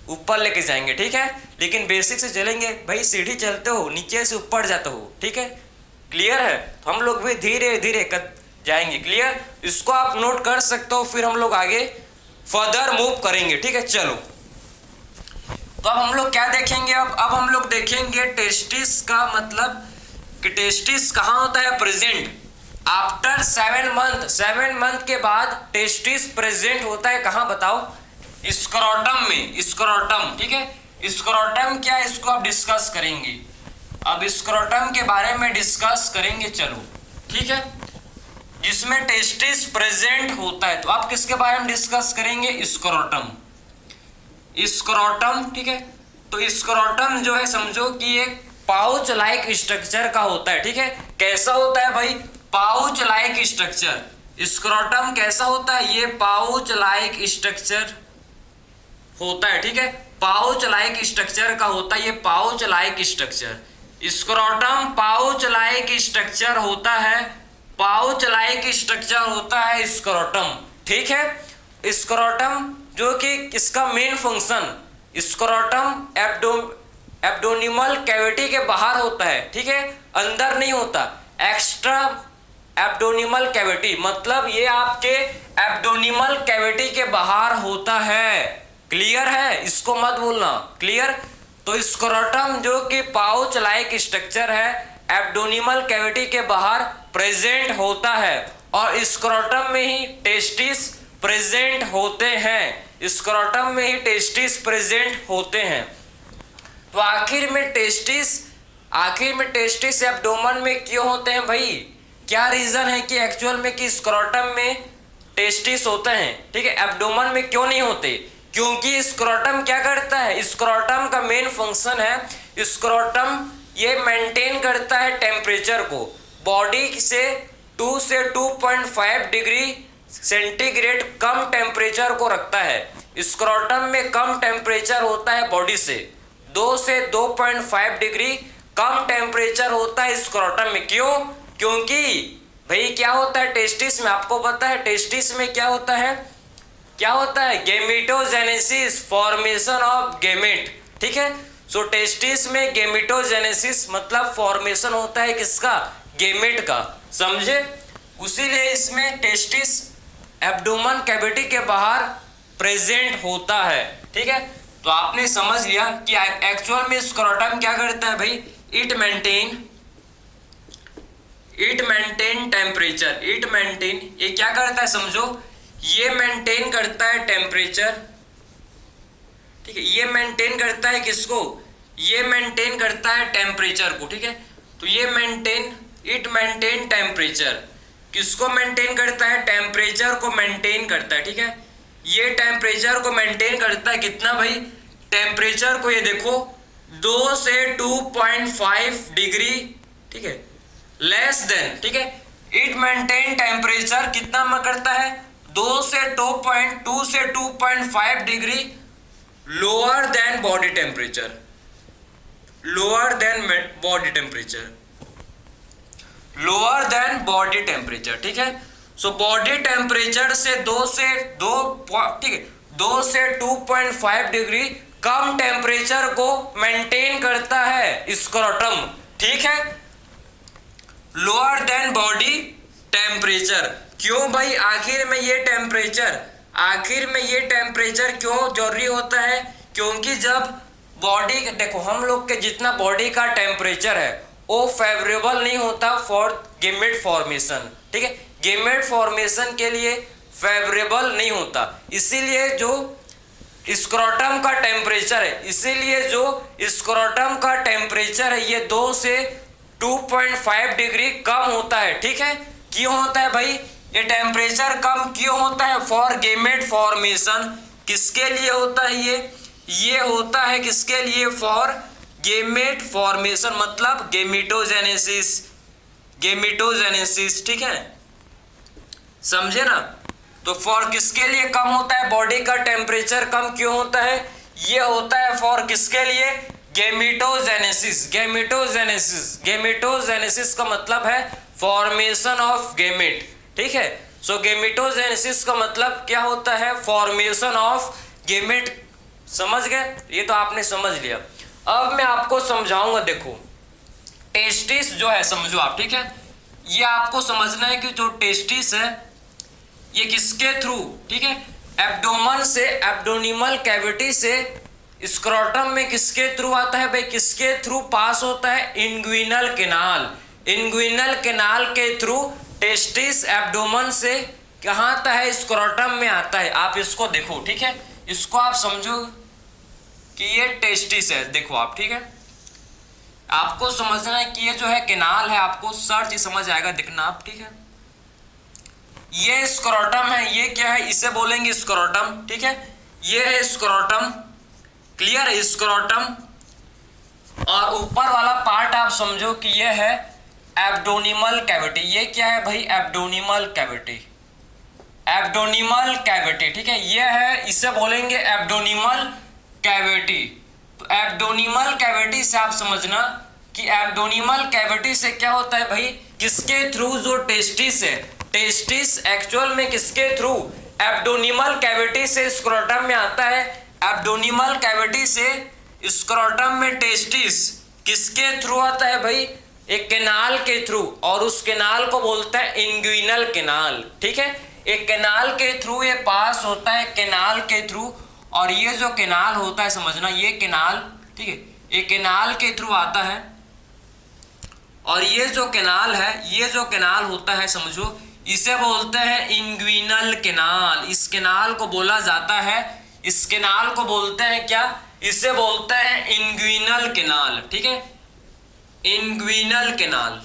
ऊपर लेके जाएंगे, ठीक है। लेकिन बेसिक से चलेंगे भाई, सीढ़ी चलते हो नीचे से ऊपर जाते हो, ठीक है, क्लियर है। तो हम लोग भी धीरे धीरे जाएंगे, क्लियर। इसको आप नोट कर सकते हो, फिर हम लोग आगे फर्दर मूव करेंगे, ठीक है। चलो तो अब हम लोग क्या देखेंगे, अब हम लोग देखेंगे टेस्टिस का मतलब कि टेस्टिस कहाँ होता है प्रेजेंट। आफ्टर 7 मंथ, 7 मंथ के बाद टेस्टिस प्रेजेंट होता है कहाँ बताओ, स्क्रोटम में, स्क्रोटम, ठीक है। स्क्रोटम क्या है इसको आप डिस्कस करेंगे, अब स्क्रोटम के बारे में डिस्कस करेंगे, चलो ठीक है, जिसमें टेस्टिस प्रेजेंट होता है। तो आप किसके बारे में डिस्कस करेंगे, स्क्रोटम, स्क्रोटम, ठीक है। तो स्क्रोटम जो है समझो कि एक पाउच लाइक स्ट्रक्चर का होता है, ठीक है। कैसा होता है भाई, पाउच लाइक स्ट्रक्चर। स्क्रोटम कैसा होता है, ये पाउच लाइक स्ट्रक्चर होता है, ठीक है। पाउच लाइक स्ट्रक्चर का होता है ये pouch like structure. Scrotum pouch like structure होता है, पाउच लाइक स्ट्रक्चर होता है स्क्रोटम, ठीक है। स्क्रोटम जो कि इसका मेन फंक्शन, स्क्रोटम एब्डोनिमल कैविटी के बाहर होता है, ठीक है, अंदर नहीं होता। एक्स्ट्रा एब्डोनिमल कैविटी मतलब ये आपके एब्डोनिमल कैविटी के बाहर होता है, क्लियर है, इसको मत भूलना, क्लियर। तो स्क्रोटम जो कि पाउच लाइक स्ट्रक्चर है, एब्डोनिमल कैविटी के बाहर प्रेजेंट होता है, और स्क्रोटम में ही टेस्टिस प्रेजेंट होते हैं, स्क्रोटम में ही टेस्टिस प्रेजेंट होते हैं। तो आखिर में टेस्टिस एब्डोमेन में क्यों होते हैं भाई, क्या रीजन है कि एक्चुअल में कि स्क्रोटम में टेस्टिस होते हैं, ठीक है, एब्डोमेन में क्यों नहीं होते। क्योंकि स्क्रोटम क्या करता है, स्क्रोटम का मेन फंक्शन है, स्क्रोटम ये मेंटेन करता है टेम्परेचर को, बॉडी से 2 से 2.5 डिग्री सेंटीग्रेड कम टेम्परेचर को रखता है। स्क्रोटम में कम टेम्परेचर होता है बॉडी से, 2 से 2.5 डिग्री कम टेम्परेचर होता है स्क्रोटम में। क्यों, क्योंकि भाई क्या होता है टेस्टिस में, आपको पता है टेस्टिस में क्या होता है, क्या होता है, गेमेटोजेनेसिस, फॉर्मेशन ऑफ गेमेट, ठीक है। सो टेस्टिस में गेमेटोजेनेसिस मतलब फॉर्मेशन होता है किसका, गेमेट का, समझे। उसीलिए इसमें टेस्टिस एब्डोमेन कैविटी के बाहर प्रेजेंट होता है, ठीक है। तो आपने समझ लिया कि एक्चुअल में स्क्रोटम क्या करता है भाई, इट मेंटेन टेम्परेचर, ये क्या करता है समझो, ये मेंटेन करता है टेम्परेचर, ठीक है, ये मेंटेन करता है किसको, ये मेंटेन करता है टेम्परेचर को, ठीक है। तो ये इट मेंटेन टेम्परेचर, किसको मेंटेन करता है, टेम्परेचर को मेंटेन करता है, ठीक है। ये टेम्परेचर को मेंटेन करता है कितना भाई, टेम्परेचर को ये देखो 2 से 2.5 डिग्री, ठीक है, लेस देन, ठीक है। इट मेंटेन टेम्परेचर कितना में करता है, 2 से 2.5 degree lower than body temperature, lower than body temperature, ठीक है। सो बॉडी टेम्परेचर से 2 से 2.5 डिग्री कम टेम्परेचर को मेंटेन करता है स्क्रोटम, ठीक है, लोअर देन बॉडी टेम्परेचर। क्यों भाई, आखिर में ये टेम्परेचर क्यों जरूरी होता है, क्योंकि जब बॉडी, देखो हम लोग के जितना बॉडी का टेम्परेचर है वो फेवरेबल नहीं होता फॉर गेमेट फॉर्मेशन, ठीक है, गेमेट फॉर्मेशन के लिए फेवरेबल नहीं होता। इसीलिए जो स्क्रोटम का टेम्परेचर है ये 2 से 2.5 डिग्री कम होता है, ठीक है। क्यों होता है भाई, ये टेम्परेचर कम क्यों होता है, फॉर गेमेट फॉर्मेशन, किसके लिए होता है ये होता है किसके लिए, फॉर गेमेट फॉर्मेशन मतलब गेमेटोजेनेसिस, ठीक है, समझे ना। तो फॉर किसके लिए कम होता है, बॉडी का टेम्परेचर कम क्यों होता है, ये होता है फॉर किसके लिए, गेमिटोजेनेसिस, गेमिटोजेनेसिस, गेमिटोजेनेसिस का मतलब है फॉर्मेशन ऑफ गेमिट, ठीक है। सो गेमिटोजेनेसिस का मतलब क्या होता है, फॉर्मेशन ऑफ गेमिट, समझ गए, ये तो आपने समझ लिया। अब मैं आपको समझाऊंगा, देखो टेस्टिस जो है समझो आप, ठीक है, ये आपको समझना है कि जो टेस्टिस है ये किसके थ्रू, ठीक है, एब्डोमन से, एब्डोनिमल कैविटी से स्क्रोटम में किसके थ्रू आता है भाई, किसके थ्रू पास होता है, इंग्विनल कैनाल, इंग्विनल कैनाल के थ्रू टेस्टिस एब्डोमन से कहाँ आता है, स्क्रोटम में आता है। आप इसको देखो, ठीक है, इसको आप समझो कि ये टेस्टिस है, देखो आप, ठीक है, आपको समझना है कि ये जो है कैनाल है, आपको सर्च समझ आएगा, देखना आप, ठीक है, ये स्क्रोटम है, ये क्या है, इसे बोलेंगे स्क्रोटम, ठीक है, ये है स्क्रोटम, क्लियर है, स्क्रोटम, और ऊपर वाला पार्ट आप समझो कि ये है एब्डोनिमल कैविटी, ये क्या है भाई, एब्डोनिमल कैविटी, एब्डोनिमल कैविटी, ठीक है, ये है, इसे बोलेंगे एब्डोनिमल कैविटी। तो एब्डोनिमल कैविटी से आप समझना कि एब्डोनिमल कैविटी से क्या होता है भाई, किसके थ्रू, जो टेस्टिस है, टेस्टिस एक्चुअल में किसके थ्रू, एब्डोनिमल कैविटी से स्क्रोटम में आता है, एब्डोनिमल कैविटी से स्क्रोटम में टेस्टिस किसके थ्रू आता है भाई, एक कैनाल के थ्रू, और उस कैनाल को बोलता है इंग्विनल कैनाल, ठीक है, एक कैनाल के थ्रू ये पास होता है, कैनाल के थ्रू, और ये जो कैनाल होता है समझना, ये कैनाल, ठीक है, ये कैनाल के थ्रू आता है, और ये जो कैनाल है, ये जो कैनाल होता है समझो, इसे बोलते हैं इंग्विनल कैनाल, इस कैनाल को बोला जाता है, इस कैनाल को बोलते हैं क्या, इसे बोलते हैं इंग्विनल कैनाल, ठीक है, इंग्विनल कैनाल।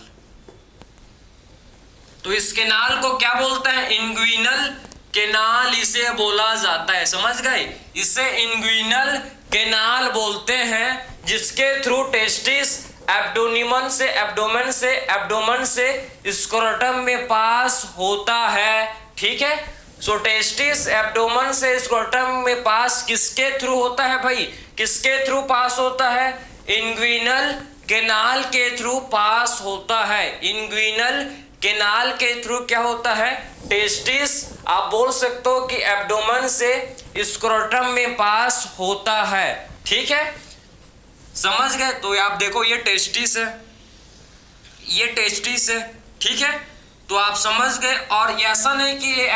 तो इस कैनाल को क्या बोलते हैं, इंग्विनल कैनाल इसे बोला जाता है, समझ गए, इसे इंग्विनल कैनाल बोलते हैं, जिसके थ्रू टेस्टिस एब्डोनिमन से, एब्डोमन से स्क्रोटम में पास होता है, ठीक है। सो टेस्टिस एब्डोमन से स्क्रोटम में पास किसके थ्रू होता है भाई, किसके थ्रू पास होता है, इंग्विनल कैनाल के थ्रू पास होता है, इंग्विनल कैनाल के थ्रू क्या होता है, टेस्टिस आप बोल सकते हो कि एब्डोमन से स्क्रोटम में पास होता है, ठीक है, समझ गए। तो आप देखो ये टेस्टिस है, ये टेस्टिस है, ठीक है, तो आप समझ गए। और ऐसा नहीं कि ये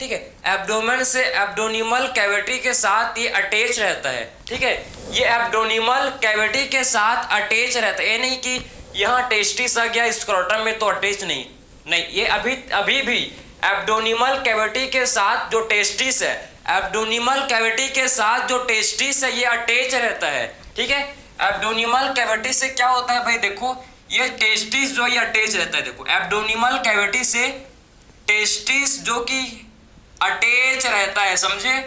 ठीक है, एब्डोमेन से एब्डोनिमल कैविटी के साथ ये अटैच रहता है, ठीक है, ये एब्डोनिमल कैविटी के साथ अटैच रहता है, ये नहीं कि यहाँ टेस्टिस आ गया स्क्रोटम में तो अटैच नहीं, ये अभी भी एब्डोनिमल कैविटी के साथ जो टेस्टिस है, एब्डोनिमल कैविटी के साथ जो टेस्टिस है ये अटैच रहता है, ठीक है। एब्डोनिमल कैविटी से क्या होता है भाई, देखो ये टेस्टिस जो ये अटैच रहता है, देखो एब्डोनिमल कैविटी से टेस्टिस जो कि अटैच रहता है, समझे।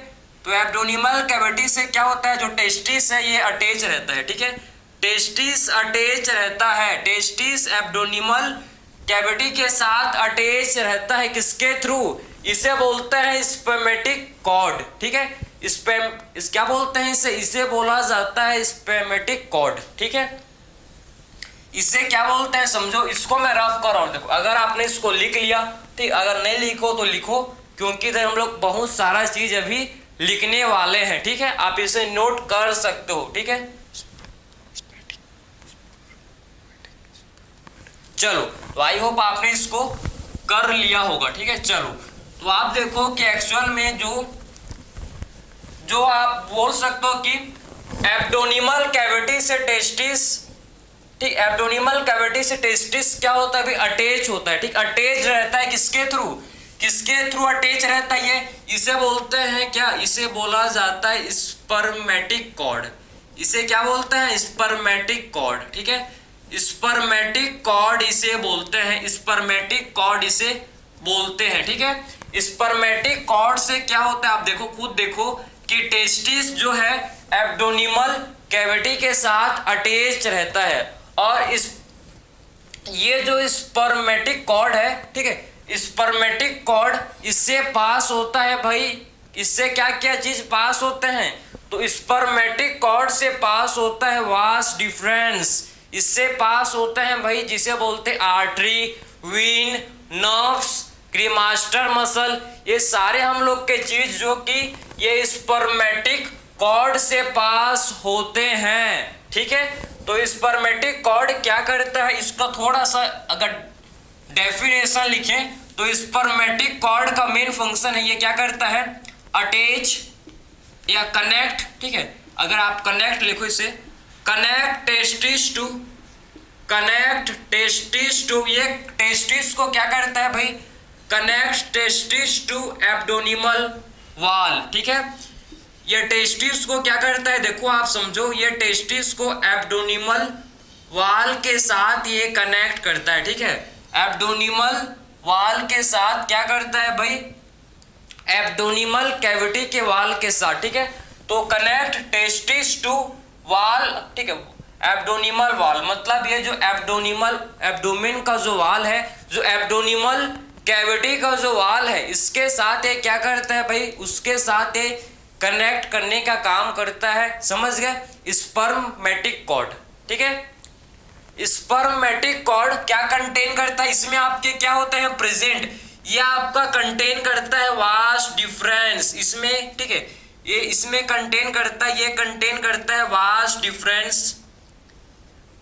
तो एब्डोनिमल कैविटी से क्या होता है, जो टेस्टिस है ये अटैच रहता है, ठीक है, टेस्टिस अटैच रहता है, टेस्टिस एब्डोनिमल कैविटी के साथ अटैच रहता है, किसके थ्रू, इसे बोलते हैं स्पर्मेटिक कॉर्ड, ठीक है, इस क्या बोलते हैं इसे बोला जाता है स्पर्मेटिक कॉर्ड, ठीक है, इसे क्या बोलते हैं समझो। इसको मैं रफ कर रहा हूं, देखो अगर आपने इसको लिख लिया ठीक, अगर नहीं लिखो तो लिखो, क्योंकि इधर हम लोग बहुत सारा चीज अभी लिखने वाले हैं, ठीक है, आप इसे नोट कर सकते हो, ठीक है। चलो तो आई होप आपने इसको कर लिया होगा, ठीक है। चलो तो आप देखो कि एक्चुअल में जो आप बोल सकते हो कि एब्डोनिमल कैविटी से टेस्टिस, ठीक, एब्डोनिमल कैविटी से टेस्टिस क्या होता है, अटैच होता है, ठीक, अटैच रहता है, किसके थ्रू अटैच रहता है, इसे बोलते हैं क्या, इसे बोला जाता है स्पर्मेटिक कॉर्ड, इसे क्या बोलते हैं, स्पर्मेटिक कॉर्ड, ठीक है, स्पर्मेटिक कॉर्ड इसे बोलते हैं, स्पर्मेटिक कॉर्ड इसे बोलते हैं, ठीक है। स्पर्मेटिक कॉर्ड से क्या होता है, आप देखो खुद देखो कि टेस्टिस जो है एब्डोनिमल कैविटी के साथ अटैच रहता है, और ये जो स्पर्मेटिक कॉर्ड है, ठीक है, स्पर्मेटिक कॉर्ड इससे पास होता है भाई, इससे क्या क्या चीज पास होते हैं, तो स्पर्मेटिक कॉर्ड से पास होता है वास डिफरेंस, इससे पास होते हैं भाई जिसे बोलते आर्टरी, वीन, नर्व्स, क्रीमास्टर मसल, ये सारे हम लोग के चीज जो कि ये स्पर्मेटिक कॉर्ड से पास होते हैं। ठीक है, तो स्पर्मेटिक कॉर्ड क्या करता है, इसका थोड़ा सा अगर डेफिनेशन लिखें तो स्पर्मेटिक कॉर्ड का मेन फंक्शन है, ये क्या करता है, अटैच या कनेक्ट। ठीक है, अगर आप कनेक्ट लिखो इसे, connect testis to, connect testis to, ये टेस्टिस को क्या करता है भाई, connect testis to abdominal wall. ठीक है, ये टेस्टिस को क्या करता है, देखो आप समझो, ये टेस्टिस को एब्डोमिनल वॉल के साथ ये कनेक्ट करता है। ठीक है, एब्डोमिनल वॉल के साथ क्या करता है भाई, एब्डोमिनल कैविटी के वॉल के साथ। ठीक है, तो कनेक्ट टेस्टिस टू वॉल। ठीक है, एब्डोमिनल वॉल मतलब ये जो एब्डोमिन का जो वॉल है, जो एब्डोमिनल कैविटी का जो वॉल है, इसके साथ ये क्या करता है भाई, उसके साथ ये कनेक्ट करने का काम करता है। समझ गए, स्पर्मेटिक कॉर्ड। ठीक है, स्पर्मेटिक कॉर्ड क्या कंटेन करता है, इसमें आपके क्या होते हैं प्रेजेंट, ये आपका कंटेन करता है वास डिफरेंस इसमें। ठीक है, ये इसमें कंटेन करता है, ये कंटेन करता है वास डिफरेंस,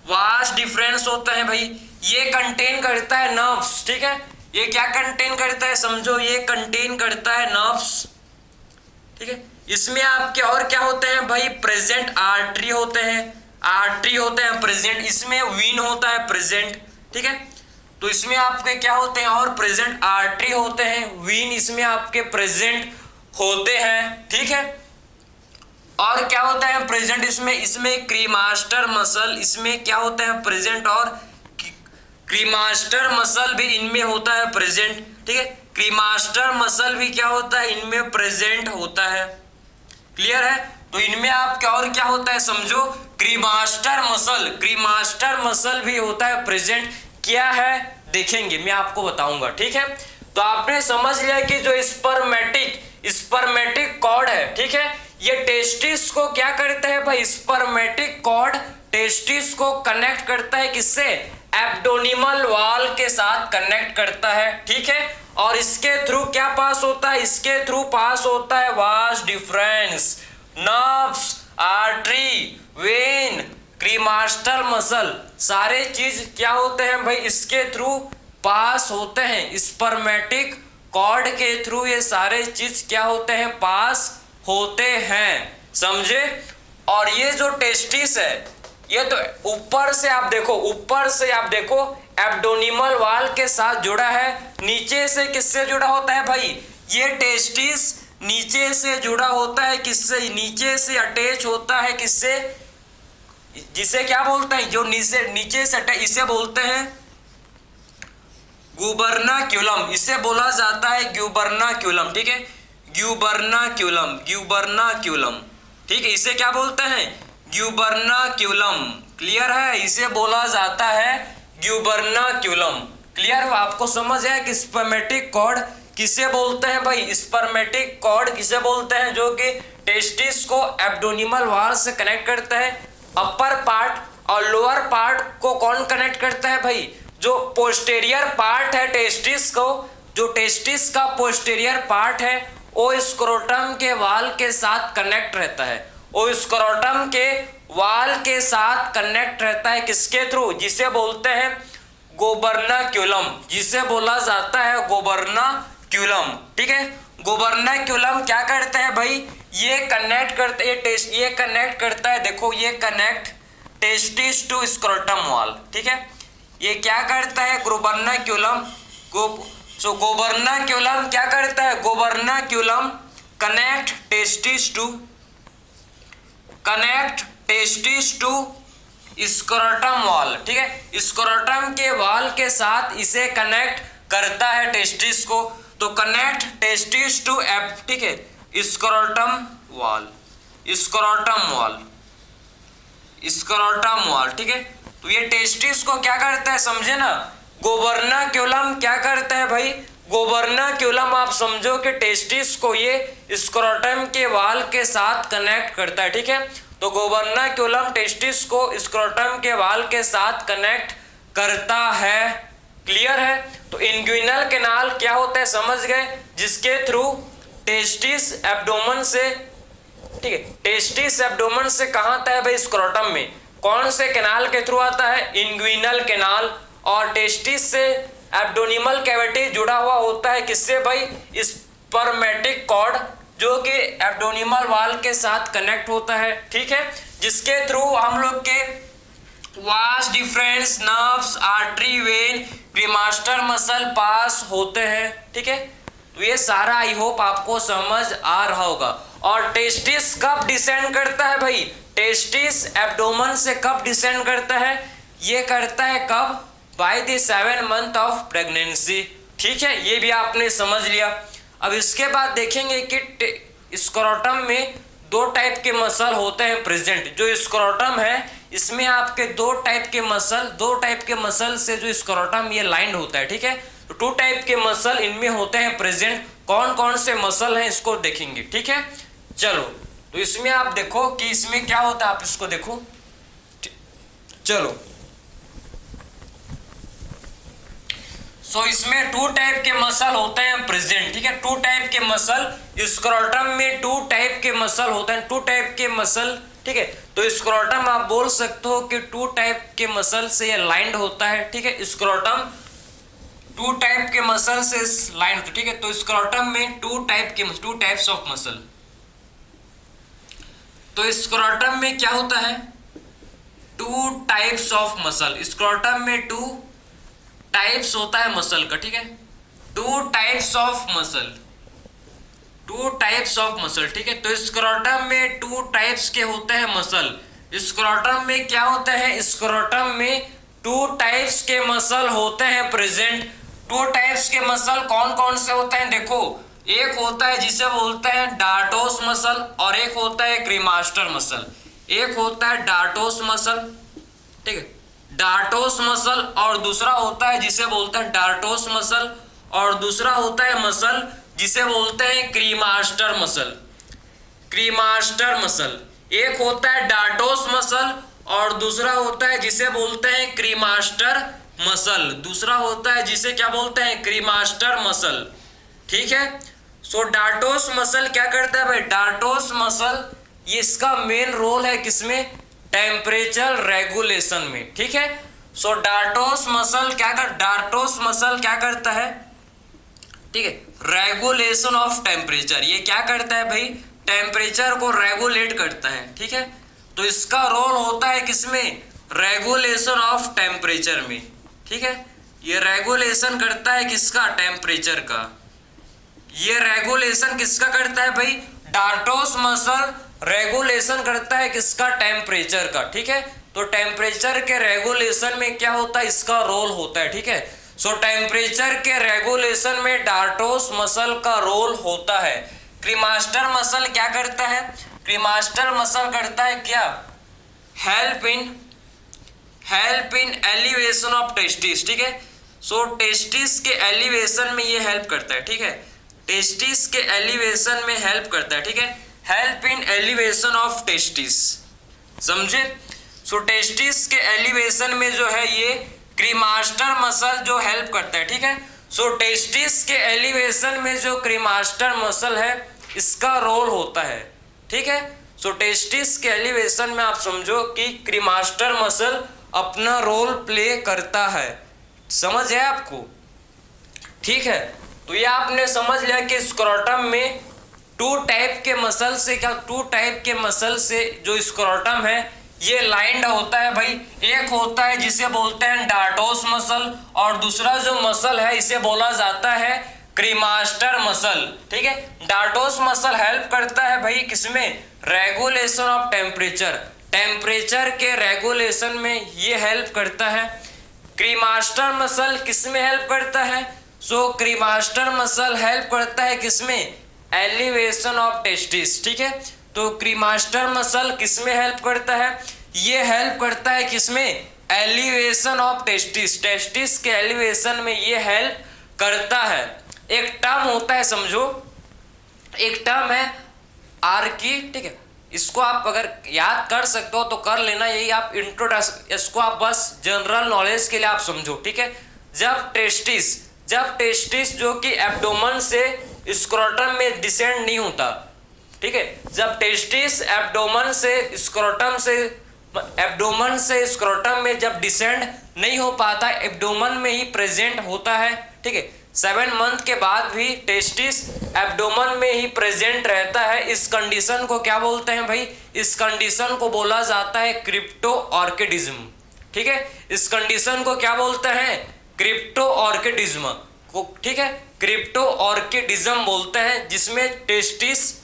वास डिफरेंस होता है भाई, ये कंटेन करता है नर्व्स। ठीक है, ये क्या कंटेन करता है, समझो, ये कंटेन करता है नर्व्स। ठीक है, इसमें आपके और क्या होते हैं भाई, प्रेजेंट आर्टरी होते हैं, आर्टरी होते हैं प्रेजेंट, इसमें वीन होता है प्रेजेंट। ठीक है, तो इसमें आपके क्या होते हैं, और प्रेजेंट आर्टरी होते हैं, वीन इसमें आपके प्रेजेंट होते हैं। ठीक है, और क्या होता है प्रेजेंट इसमें क्रीमास्टर मसल, इसमें क्या होता है प्रेजेंट, और क्रीमास्टर मसल भी इनमें होता है प्रेजेंट। ठीक है, क्रीमास्टर मसल भी क्या होता है, इनमें प्रेजेंट होता है। क्लियर है, तो इनमें आप क्या और क्या होता है समझो, क्रीमास्टर मसल भी होता है प्रेजेंट। क्या है देखेंगे, मैं आपको बताऊंगा। ठीक है, तो आपने समझ लिया कि जो स्पर्मेटिक कॉर्ड है, ठीक है, ये टेस्टिस को क्या करता है भाई, स्पर्मेटिक कॉर्ड टेस्टिस को कनेक्ट करता है, किससे, एब्डोमिनल वॉल के साथ कनेक्ट करता है। ठीक है, और इसके थ्रू क्या पास होता है, इसके थ्रू पास होता है vas deferens, nerves, artery, vein, cremaster muscle, सारे चीज क्या होते हैं भाई, इसके थ्रू पास होते हैं। स्पर्मेटिक कॉर्ड के थ्रू ये सारे चीज क्या होते हैं, पास होते हैं। समझे, और ये जो टेस्टिस है, ये तो ऊपर से आप देखो एब्डोमिनल वॉल के साथ जुड़ा है, नीचे से किससे जुड़ा होता है भाई, ये टेस्टिस नीचे से जुड़ा होता है, किससे, नीचे से अटैच होता है, किससे, जिसे क्या बोलते हैं, जो नीचे से अटैच, इसे बोलते हैं ग्यूबर्नाक्यूलम, इसे बोला जाता है ग्यूबर्नाक्यूलम। ठीक है, ग्यूबर्नाक्यूलम। ठीक है, इसे क्या बोलते हैं, ग्यूबर्नाक्यूलम। क्लियर है, इसे बोला जाता है ग्यूबर्नाक्यूलम। क्लियर हो, आपको समझ है कि स्पर्मेटिक कॉर्ड किसे बोलते हैं भाई, स्पर्मेटिक कॉर्ड किसे बोलते हैं, जो कि टेस्टिस को एब्डोमिनल वॉल से कनेक्ट करता है। अपर पार्ट और लोअर पार्ट को कौन कनेक्ट करता है भाई, जो पोस्टेरियर पार्ट है टेस्टिस को, जो टेस्टिस का पोस्टेरियर पार्ट है, वो स्क्रोटम के वाल के साथ कनेक्ट रहता है, वो स्क्रोटम के वाल के साथ कनेक्ट रहता है, किसके थ्रू, जिसे बोलते हैं गोबर्नाक्यूलम, जिसे बोला जाता है गोबर्नाक्यूलम। ठीक है, गोबर्नाक्यूलम क्या करता है भाई, ये कनेक्ट करता है, ये कनेक्ट करता है, देखो ये connect testis to scrotum wall. ठीक है, ये क्या करता है गोबर्नाक्यूलम, गोबर्नाक्यूलम क्या करता है, gubernaculum connect testis to scrotum wall. ठीक है, स्क्रोटम के वॉल के साथ इसे कनेक्ट करता है टेस्टिस को, तो कनेक्ट टेस्टिस टू ठीक है स्क्रोटम वॉल। ठीक है, तो ये टेस्टिस को क्या करता है समझे ना, गोबर्नाक्यूलम क्या करता है भाई, गोबर्नाक्यूलम आप समझो कि टेस्टिस को ये स्क्रोटम के वाल के साथ कनेक्ट करता है, ठीक है। तो गोबर्नाक्यूलम टेस्टिस को स्क्रोटम के वाल के साथ कनेक्ट करता है, क्लियर है। तो इंग्विनल कैनाल क्या होता है समझ गए, जिसके थ्रू टेस्टिस एब्डोमेन से, ठीक है, टेस्टिस एब्डोमेन से कहां आता है भाई, स्क्रोटम में। कौन से कैनाल के थ्रू आता है, इंग्विनल कैनाल। और टेस्टिस से एब्डोनिमल कैविटी जुड़ा हुआ होता है किससे भाई, स्पर्मेटिक कॉर्ड, जो कि एब्डोनिमल वाल के साथ कनेक्ट होता है, ठीक है, जिसके थ्रू हम लोग के vas deferens nerves, artery, vein, cremaster muscle pass होते हैं, ठीक है। तो ये सारा आई होप आपको समझ आ रहा होगा। और टेस्टिस कब डिसेंड करता है भाई, टेस्टिस एब्डोमेन से कब डिसेंड करता है, ये करता है कब, by the 7 month of pregnancy, ठीक है, ये भी आपने समझ लिया। अब इसके बाद देखेंगे कि स्क्रोटम में दो टाइप के मसल होते हैं प्रेजेंट। जो स्क्रोटम है इसमें आपके दो टाइप के मसल से जो स्क्रोटम ये लाइंड होता है, ठीक है। तो 2 टाइप के मसल इनमें होते हैं प्रेजेंट। कौन कौन से मसल हैं इसको देखेंगे, ठीक है। चलो, तो इसमें आप देखो कि इसमें क्या होता है, आप इसको देखो, चलो। सो इसमें 2 टाइप के मसल होते हैं प्रेजेंट, ठीक है। 2 टाइप के मसल स्क्रोटम में 2 टाइप के मसल होते हैं, 2 टाइप के मसल, ठीक है। तो स्क्रोटम आप बोल सकते हो कि 2 टाइप के मसल से ये लाइंड होता है, ठीक है। स्क्रोटम 2 टाइप के मसल से लाइन होता है, ठीक है। तो स्क्रोटम में 2 टाइप्स ऑफ मसल। तो स्क्रोटम में क्या होता है, 2 टाइप्स ऑफ मसल। स्क्रोटम में 2 टाइप्स होता है मसल का, ठीक है। 2 types of muscle, 2 types of muscle, ठीक है। तो स्क्रोटम में 2 टाइप्स के होते हैं मसल। स्क्रोटम में क्या होता है, स्क्रोटम में 2 टाइप्स के मसल होते हैं प्रेजेंट। 2 टाइप्स के मसल कौन कौन से होते हैं, देखो, एक होता है जिसे बोलते हैं डार्टोस मसल और एक होता है क्रीमास्टर मसल। एक होता है डार्टोस मसल, ठीक है, डार्टोस मसल, और दूसरा होता है जिसे बोलते हैं डार्टोस मसल, और दूसरा होता है मसल जिसे बोलते हैं क्रीमास्टर मसल। क्रीमास्टर मसल, एक होता है डार्टोस मसल और दूसरा होता है जिसे बोलते हैं क्रीमास्टर मसल। दूसरा होता है जिसे क्या बोलते हैं, क्रीमास्टर मसल, ठीक है। सो डार्टोस मसल क्या करता है भाई, डार्टोस मसल ये इसका मेन रोल है किसमें, टेम्परेचर रेगुलेशन में, ठीक है। सो डार्टोस मसल क्या करता है, ठीक है, रेगुलेशन ऑफ टेम्परेचर। ये क्या करता है भाई, टेम्परेचर को रेगुलेट करता है, ठीक है। तो इसका रोल होता है किसमें, रेगुलेशन ऑफ टेम्परेचर में, ठीक है। ये रेगुलेशन करता है किसका, टेम्परेचर का। ये रेगुलेशन किसका करता है भाई, डार्टोस मसल रेगुलेशन करता है किसका, टेम्परेचर का, ठीक है। तो टेम्परेचर के रेगुलेशन में क्या होता है, इसका रोल होता है, ठीक है। सो टेम्परेचर के रेगुलेशन में डार्टोस मसल का रोल होता है। क्रीमास्टर मसल क्या करता है, क्रीमास्टर मसल करता है क्या, help in elevation of testis, ठीक है। सो टेस्टिस के एलिवेशन में ये हेल्प करता है, ठीक है। टेस्टिस के एलिवेशन में हेल्प करता है, ठीक है, help in elevation of testis, समझे। सो टेस्टिस के एलिवेशन में जो है ये क्रीमास्टर मसल जो हेल्प करता है, ठीक है। सो टेस्टिस के एलिवेशन में जो क्रीमास्टर मसल है इसका रोल होता है, ठीक है। सो टेस्टिस के एलिवेशन में आप समझो कि क्रीमास्टर मसल अपना रोल प्ले करता है, समझ है आपको, ठीक है। तो ये आपने समझ लिया कि स्क्रोटम में 2 टाइप के मसल से क्या, 2 टाइप के मसल से जो स्क्रोटम है ये लाइंड होता है भाई। एक होता है जिसे बोलते हैं डार्टोस मसल और दूसरा जो मसल है इसे बोला जाता है क्रीमास्टर मसल, ठीक है। डार्टोस मसल हेल्प करता है भाई किसमें, रेगुलेशन ऑफ टेम्परेचर, टेम्परेचर के रेगुलेशन में ये हेल्प करता है। क्रीमास्टर मसल किसमें हेल्प करता है, सो क्रीमास्टर मसल हेल्प करता है किसमें, एलिवेशन ऑफ टेस्टिस, ठीक है। तो क्रीमास्टर मसल किसमें हेल्प करता है, ये हेल्प करता है किसमें, एलिवेशन ऑफ टेस्टिस, टेस्टिस के एलिवेशन में ये हेल्प करता है। एक टर्म होता है, समझो एक टर्म है आर्की, ठीक है, इसको आप अगर याद कर सकते हो तो कर लेना, यही आप इंट्रोडक्शन, इसको आप बस जनरल नॉलेज के लिए आप समझो, ठीक है। जब टेस्टिस जो कि एब्डोमेन से स्क्रोटम में डिसेंड नहीं होता, ठीक है, जब टेस्टिस एब्डोमेन से स्क्रोटम में जब डिसेंड नहीं हो पाता, एब्डोमेन में ही प्रेजेंट होता है, ठीक है, 7 मंथ के बाद भी टेस्टिस एब्डोमेन में ही प्रेजेंट रहता है। इस कंडीशन को क्या बोलते हैं भाई? इस कंडीशन को बोला जाता है क्रिप्टो ऑर्किडिज्म, ठीक है। इस कंडीशन को क्या बोलते हैं? क्रिप्टो ऑर्किडिज्म को, ठीक है, क्रिप्टो ऑर्किडिज्म बोलते हैं, जिसमें टेस्टिस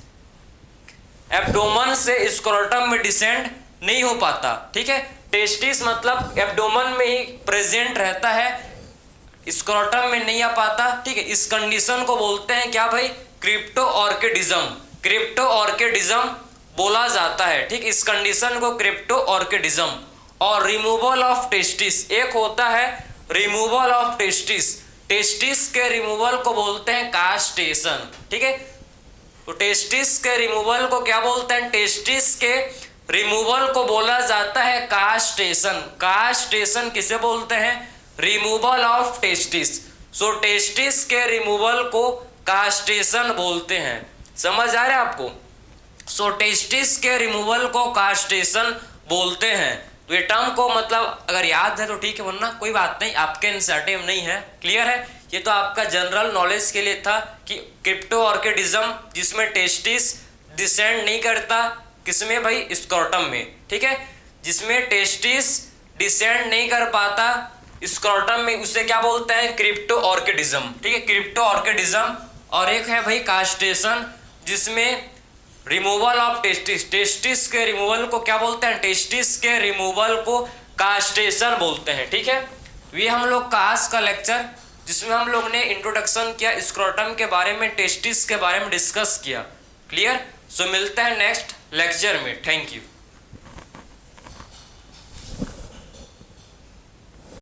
एब्डोमेन से स्क्रोटम में डिसेंड नहीं हो पाता, ठीक है। टेस्टिस मतलब एब्डोमेन में ही प्रेजेंट रहता है, स्क्रोटम में नहीं आ पाता, ठीक है। इस कंडीशन को बोलते हैं क्या भाई? क्रिप्टो ऑर्किडिज्म बोला जाता है, ठीक। इस कंडीशन को क्रिप्टो ऑर्किडिज्म। और रिमूवल ऑफ टेस्टिस, एक होता है रिमूवल ऑफ टेस्टिस के रिमूवल को बोलते हैं कास्टेशन, ठीक है। तो टेस्टिस के रिमूवल को क्या बोलते हैं? टेस्टिस के रिमूवल को बोला जाता है कास्टेशन किसे बोलते हैं? Removal of testis. So testis के रिमूवल को कास्टेशन बोलते हैं। समझ आ रहा है आपको? सो टेस्टिस के रिमूवल को कास्टेशन बोलते हैं। तो ये टर्म को मतलब अगर याद है तो ठीक है, वरना कोई बात नहीं, आपके एनसीईआरटी में नहीं है। क्लियर है? ये तो आपका जनरल नॉलेज के लिए था कि क्रिप्टो ऑर्किडिज्म जिसमें टेस्टिस डिसेंड नहीं करता, किसमें भाई? स्क्रोटम में, ठीक है, जिसमें टेस्टिस डिसेंड नहीं कर पाता स्क्रोटम में, उसे क्या बोलते हैं? क्रिप्टो ऑर्किडिज्म, ठीक है, क्रिप्टो ऑर्किडिज्म। और एक है भाई कास्टेशन, जिसमें रिमूवल ऑफ टेस्टिस के रिमूवल को क्या बोलते हैं? टेस्टिस के रिमूवल को कास्टेशन बोलते हैं, ठीक है। ये हम लोग का आज का लेक्चर, जिसमें हम लोग ने इंट्रोडक्शन किया स्क्रोटम के बारे में, टेस्टिस के बारे में डिस्कस किया। क्लियर? सो मिलते हैं नेक्स्ट लेक्चर में। Thank you.